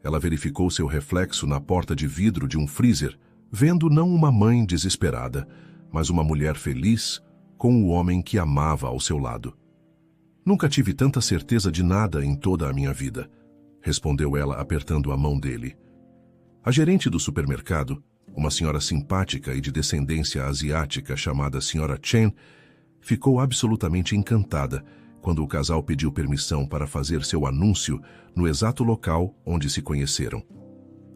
Ela verificou seu reflexo na porta de vidro de um freezer, vendo não uma mãe desesperada, mas uma mulher feliz com o homem que amava ao seu lado. "Nunca tive tanta certeza de nada em toda a minha vida", respondeu ela apertando a mão dele. A gerente do supermercado, uma senhora simpática e de descendência asiática chamada Sra. Chen, ficou absolutamente encantada quando o casal pediu permissão para fazer seu anúncio no exato local onde se conheceram.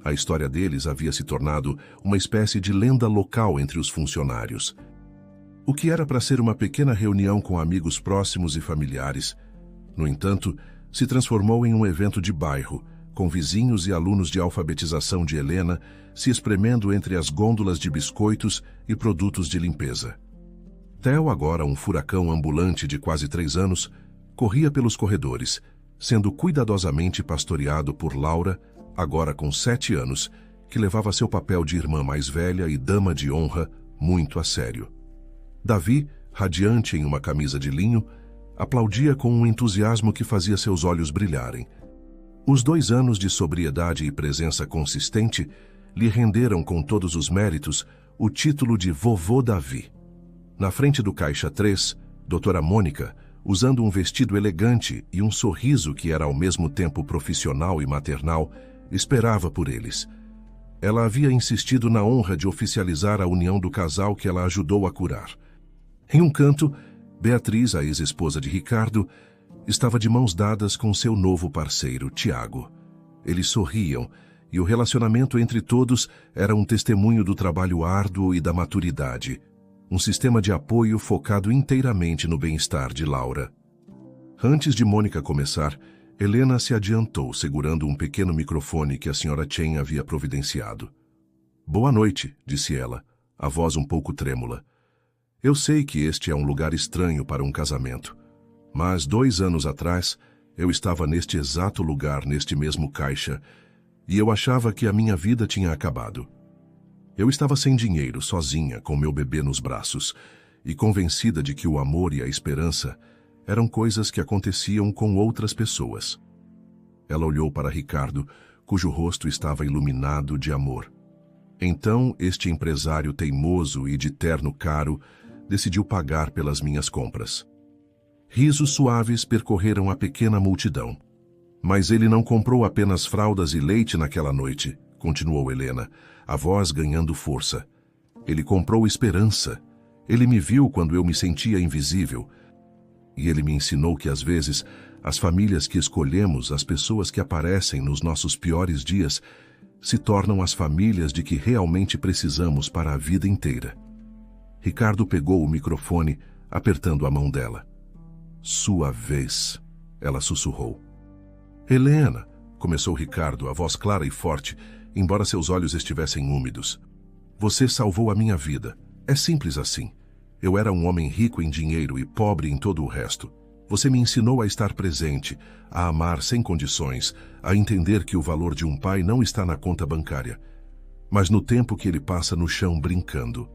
A história deles havia se tornado uma espécie de lenda local entre os funcionários. O que era para ser uma pequena reunião com amigos próximos e familiares, no entanto, se transformou em um evento de bairro, com vizinhos e alunos de alfabetização de Helena se espremendo entre as gôndolas de biscoitos e produtos de limpeza. Theo, agora um furacão ambulante de quase 3 anos, corria pelos corredores, sendo cuidadosamente pastoreado por Laura, agora com 7 anos, que levava seu papel de irmã mais velha e dama de honra muito a sério. Davi, radiante em uma camisa de linho, aplaudia com um entusiasmo que fazia seus olhos brilharem. Os 2 anos de sobriedade e presença consistente lhe renderam com todos os méritos o título de Vovô Davi. Na frente do caixa 3, doutora Mônica, usando um vestido elegante e um sorriso que era ao mesmo tempo profissional e maternal, esperava por eles. Ela havia insistido na honra de oficializar a união do casal que ela ajudou a curar. Em um canto, Beatriz, a ex-esposa de Ricardo, estava de mãos dadas com seu novo parceiro, Tiago. Eles sorriam e o relacionamento entre todos era um testemunho do trabalho árduo e da maturidade. Um sistema de apoio focado inteiramente no bem-estar de Laura. Antes de Mônica começar, Helena se adiantou, segurando um pequeno microfone que a Sra. Chen havia providenciado. "Boa noite", disse ela, a voz um pouco trêmula. "Eu sei que este é um lugar estranho para um casamento, mas 2 anos atrás eu estava neste exato lugar, neste mesmo caixa, e eu achava que a minha vida tinha acabado. Eu estava sem dinheiro, sozinha, com meu bebê nos braços, e convencida de que o amor e a esperança eram coisas que aconteciam com outras pessoas." Ela olhou para Ricardo, cujo rosto estava iluminado de amor. Então, este empresário teimoso e de terno caro decidiu pagar pelas minhas compras. Risos suaves percorreram a pequena multidão. "Mas ele não comprou apenas fraldas e leite naquela noite", continuou Helena, a voz ganhando força. "Ele comprou esperança. Ele me viu quando eu me sentia invisível. E ele me ensinou que, às vezes, as famílias que escolhemos, as pessoas que aparecem nos nossos piores dias, se tornam as famílias de que realmente precisamos para a vida inteira." Ricardo pegou o microfone, apertando a mão dela. "Sua vez", ela sussurrou. "Helena", começou Ricardo, a voz clara e forte, embora seus olhos estivessem úmidos. "Você salvou a minha vida. É simples assim. Eu era um homem rico em dinheiro e pobre em todo o resto. Você me ensinou a estar presente, a amar sem condições, a entender que o valor de um pai não está na conta bancária, mas no tempo que ele passa no chão brincando.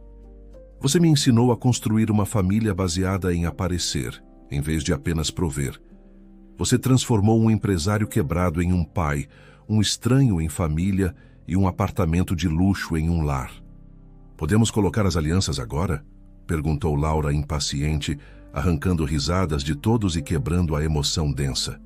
Você me ensinou a construir uma família baseada em aparecer, em vez de apenas prover. Você transformou um empresário quebrado em um pai, um estranho em família e um apartamento de luxo em um lar." "Podemos colocar as alianças agora?" perguntou Laura impaciente, arrancando risadas de todos e quebrando a emoção densa.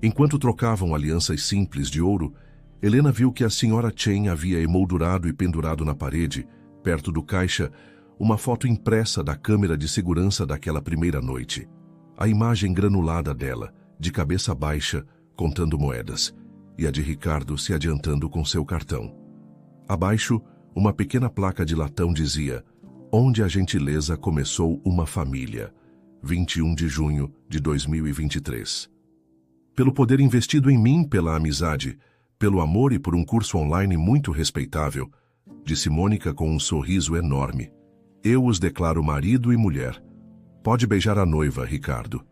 Enquanto trocavam alianças simples de ouro, Helena viu que a Sra. Chen havia emoldurado e pendurado na parede, perto do caixa, uma foto impressa da câmera de segurança daquela primeira noite. A imagem granulada dela, de cabeça baixa, contando moedas, e a de Ricardo se adiantando com seu cartão. Abaixo, uma pequena placa de latão dizia: "Onde a gentileza começou uma família, 21 de junho de 2023. Pelo poder investido em mim, pela amizade, pelo amor e por um curso online muito respeitável", disse Mônica com um sorriso enorme, "eu os declaro marido e mulher. Pode beijar a noiva, Ricardo."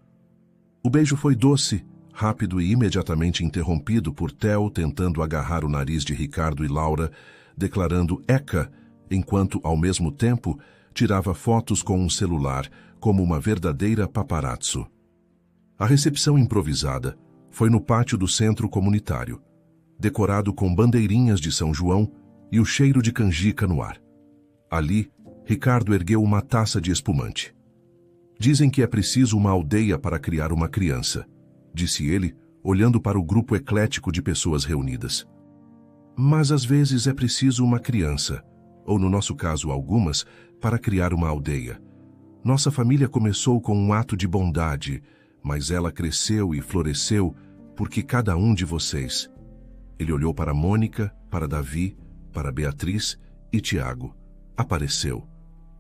O beijo foi doce, rápido e imediatamente interrompido por Theo tentando agarrar o nariz de Ricardo e Laura, declarando "Eca", enquanto, ao mesmo tempo, tirava fotos com um celular, como uma verdadeira paparazzo. A recepção improvisada foi no pátio do centro comunitário, decorado com bandeirinhas de São João e o cheiro de canjica no ar. Ali, Ricardo ergueu uma taça de espumante. "Dizem que é preciso uma aldeia para criar uma criança", disse ele, olhando para o grupo eclético de pessoas reunidas. "Mas às vezes é preciso uma criança, ou no nosso caso algumas, para criar uma aldeia. Nossa família começou com um ato de bondade, mas ela cresceu e floresceu porque cada um de vocês..." Ele olhou para Mônica, para Davi, para Beatriz e Tiago. "Apareceu.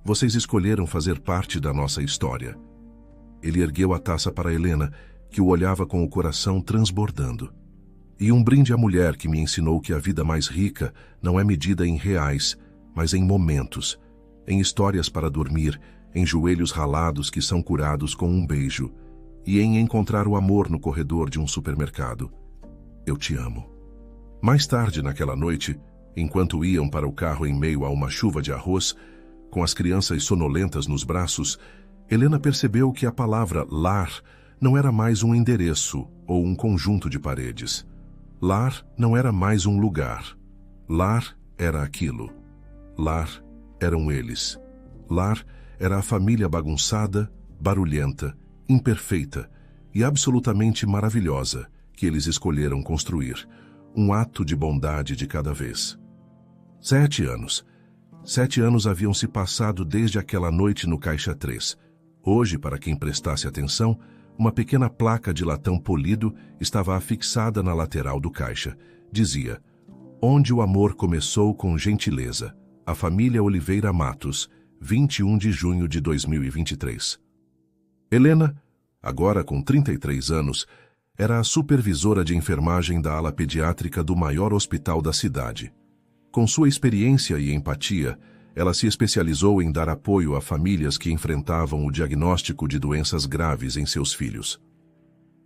Vocês escolheram fazer parte da nossa história." Ele ergueu a taça para Helena, que o olhava com o coração transbordando. "E um brinde à mulher que me ensinou que a vida mais rica não é medida em reais, mas em momentos, em histórias para dormir, em joelhos ralados que são curados com um beijo, e em encontrar o amor no corredor de um supermercado. Eu te amo." Mais tarde naquela noite, enquanto iam para o carro em meio a uma chuva de arroz, com as crianças sonolentas nos braços, Helena percebeu que a palavra lar não era mais um endereço ou um conjunto de paredes. Lar não era mais um lugar. Lar era aquilo. Lar eram eles. Lar era a família bagunçada, barulhenta, imperfeita e absolutamente maravilhosa que eles escolheram construir, um ato de bondade de cada vez. 7 anos. 7 anos haviam se passado desde aquela noite no Caixa 3. Hoje, para quem prestasse atenção, uma pequena placa de latão polido estava afixada na lateral do caixa. Dizia: Onde o amor começou com gentileza. A família Oliveira Matos, 21 de junho de 2023. Helena, agora com 33 anos, era a supervisora de enfermagem da ala pediátrica do maior hospital da cidade. Com sua experiência e empatia, ela se especializou em dar apoio a famílias que enfrentavam o diagnóstico de doenças graves em seus filhos.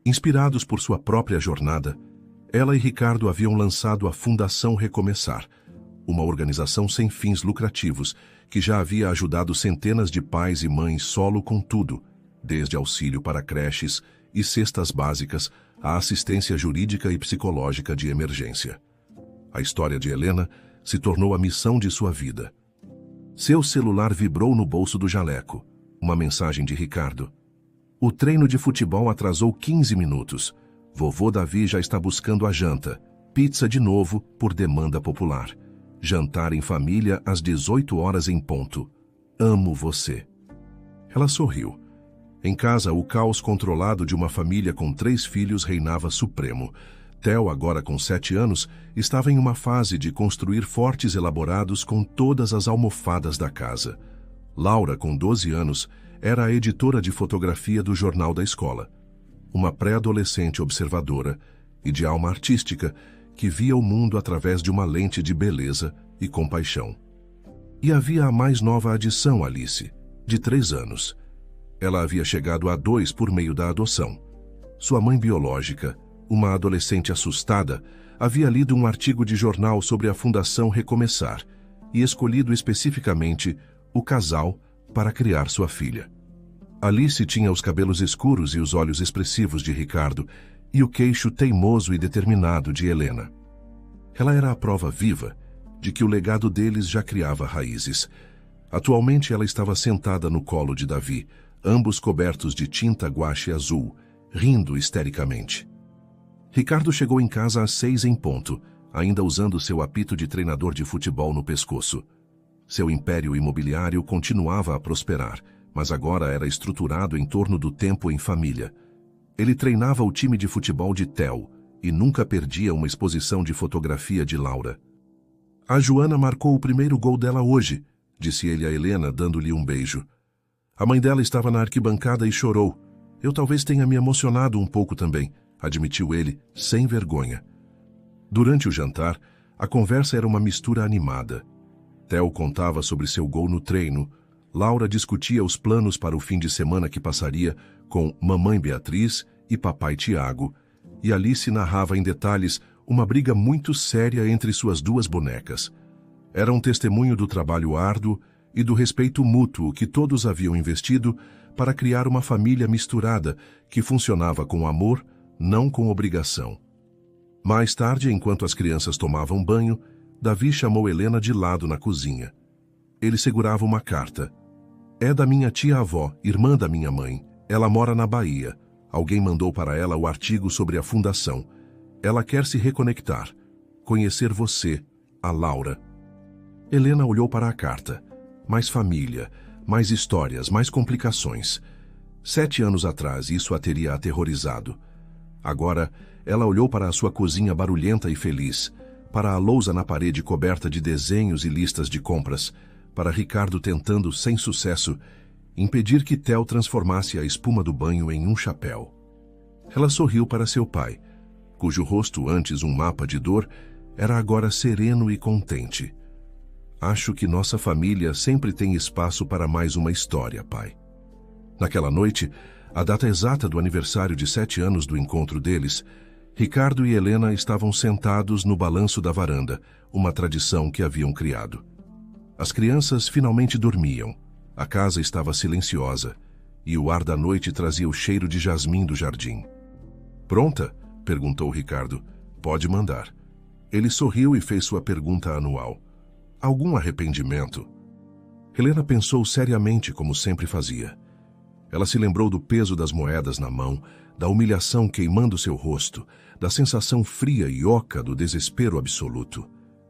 Inspirados por sua própria jornada, ela e Ricardo haviam lançado a Fundação Recomeçar, uma organização sem fins lucrativos que já havia ajudado centenas de pais e mães solo com tudo, desde auxílio para creches e cestas básicas à assistência jurídica e psicológica de emergência. A história de Helena se tornou a missão de sua vida. Seu celular vibrou no bolso do jaleco. Uma mensagem de Ricardo. O treino de futebol atrasou 15 minutos. Vovô Davi já está buscando a janta. Pizza de novo, por demanda popular. Jantar em família às 18 horas em ponto. Amo você. Ela sorriu. Em casa, o caos controlado de uma família com 3 filhos reinava supremo. Theo, agora com 7 anos, estava em uma fase de construir fortes elaborados com todas as almofadas da casa. Laura, com 12 anos, era a editora de fotografia do jornal da escola. Uma pré-adolescente observadora e de alma artística que via o mundo através de uma lente de beleza e compaixão. E havia a mais nova adição, Alice, de 3 anos. Ela havia chegado a 2 por meio da adoção. Sua mãe biológica, uma adolescente assustada, havia lido um artigo de jornal sobre a Fundação Recomeçar e escolhido especificamente o casal para criar sua filha. Alice tinha os cabelos escuros e os olhos expressivos de Ricardo e o queixo teimoso e determinado de Helena. Ela era a prova viva de que o legado deles já criava raízes. Atualmente ela estava sentada no colo de Davi, ambos cobertos de tinta guache azul, rindo histericamente. Ricardo chegou em casa às 6 em ponto, ainda usando seu apito de treinador de futebol no pescoço. Seu império imobiliário continuava a prosperar, mas agora era estruturado em torno do tempo em família. Ele treinava o time de futebol de Theo e nunca perdia uma exposição de fotografia de Laura. A Joana marcou o primeiro gol dela hoje, disse ele a Helena, dando-lhe um beijo. A mãe dela estava na arquibancada e chorou. Eu talvez tenha me emocionado um pouco também, admitiu ele, sem vergonha. Durante o jantar, a conversa era uma mistura animada. Theo contava sobre seu gol no treino, Laura discutia os planos para o fim de semana que passaria com mamãe Beatriz e papai Tiago, e Alice narrava em detalhes uma briga muito séria entre suas 2 bonecas. Era um testemunho do trabalho árduo e do respeito mútuo que todos haviam investido para criar uma família misturada que funcionava com amor, não com obrigação. Mais tarde, enquanto as crianças tomavam banho, Davi chamou Helena de lado na cozinha. Ele segurava uma carta. É da minha tia-avó, irmã da minha mãe. Ela mora na Bahia. Alguém mandou para ela o artigo sobre a fundação. Ela quer se reconectar. Conhecer você, a Laura. Helena olhou para a carta. Mais família, mais histórias, mais complicações. 7 anos atrás, isso a teria aterrorizado. Agora, ela olhou para a sua cozinha barulhenta e feliz, para a lousa na parede coberta de desenhos e listas de compras, para Ricardo tentando, sem sucesso, impedir que Theo transformasse a espuma do banho em um chapéu. Ela sorriu para seu pai, cujo rosto, antes um mapa de dor, era agora sereno e contente. Acho que nossa família sempre tem espaço para mais uma história, pai. Naquela noite, a data exata do aniversário de 7 anos do encontro deles, Ricardo e Helena estavam sentados no balanço da varanda, uma tradição que haviam criado. As crianças finalmente dormiam, a casa estava silenciosa, e o ar da noite trazia o cheiro de jasmim do jardim. Pronta? Perguntou Ricardo. Pode mandar. Ele sorriu e fez sua pergunta anual. Algum arrependimento? Helena pensou seriamente, como sempre fazia. Ela se lembrou do peso das moedas na mão, da humilhação queimando seu rosto, da sensação fria e oca do desespero absoluto.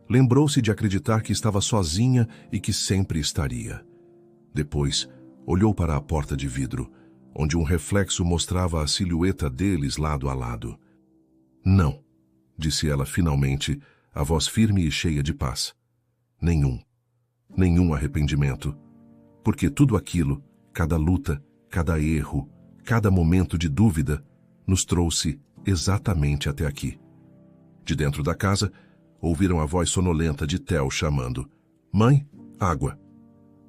Lembrou-se de acreditar que estava sozinha e que sempre estaria. Depois, olhou para a porta de vidro, onde um reflexo mostrava a silhueta deles lado a lado. Não, disse ela finalmente, a voz firme e cheia de paz. Nenhum arrependimento. Porque tudo aquilo, cada luta, cada erro, cada momento de dúvida, nos trouxe exatamente até aqui. De dentro da casa, ouviram a voz sonolenta de Theo chamando: "Mãe, água."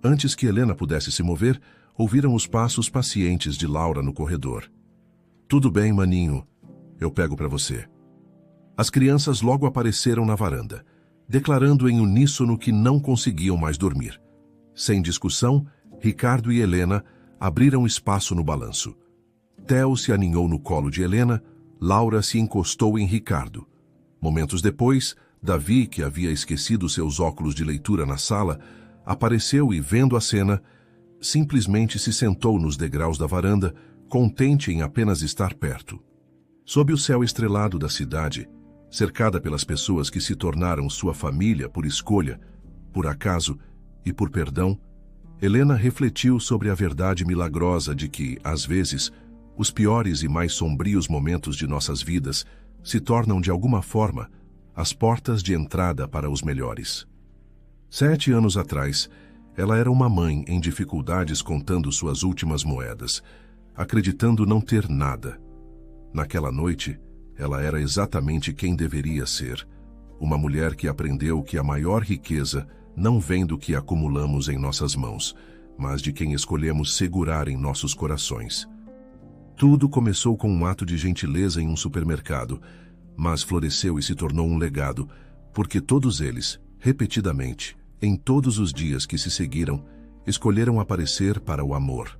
Antes que Helena pudesse se mover, ouviram os passos pacientes de Laura no corredor. "Tudo bem, maninho. Eu pego para você." As crianças logo apareceram na varanda, declarando em uníssono que não conseguiam mais dormir. Sem discussão, Ricardo e Helena abriram espaço no balanço. Theo se aninhou no colo de Helena, Laura se encostou em Ricardo. Momentos depois, Davi, que havia esquecido seus óculos de leitura na sala, apareceu e, vendo a cena, simplesmente se sentou nos degraus da varanda, contente em apenas estar perto. Sob o céu estrelado da cidade, cercada pelas pessoas que se tornaram sua família por escolha, por acaso e por perdão, Helena refletiu sobre a verdade milagrosa de que, às vezes, os piores e mais sombrios momentos de nossas vidas se tornam, de alguma forma, as portas de entrada para os melhores. 7 anos atrás, ela era uma mãe em dificuldades contando suas últimas moedas, acreditando não ter nada. Naquela noite, ela era exatamente quem deveria ser, uma mulher que aprendeu que a maior riqueza não vem do que acumulamos em nossas mãos, mas de quem escolhemos segurar em nossos corações. Tudo começou com um ato de gentileza em um supermercado, mas floresceu e se tornou um legado, porque todos eles, repetidamente, em todos os dias que se seguiram, escolheram aparecer para o amor.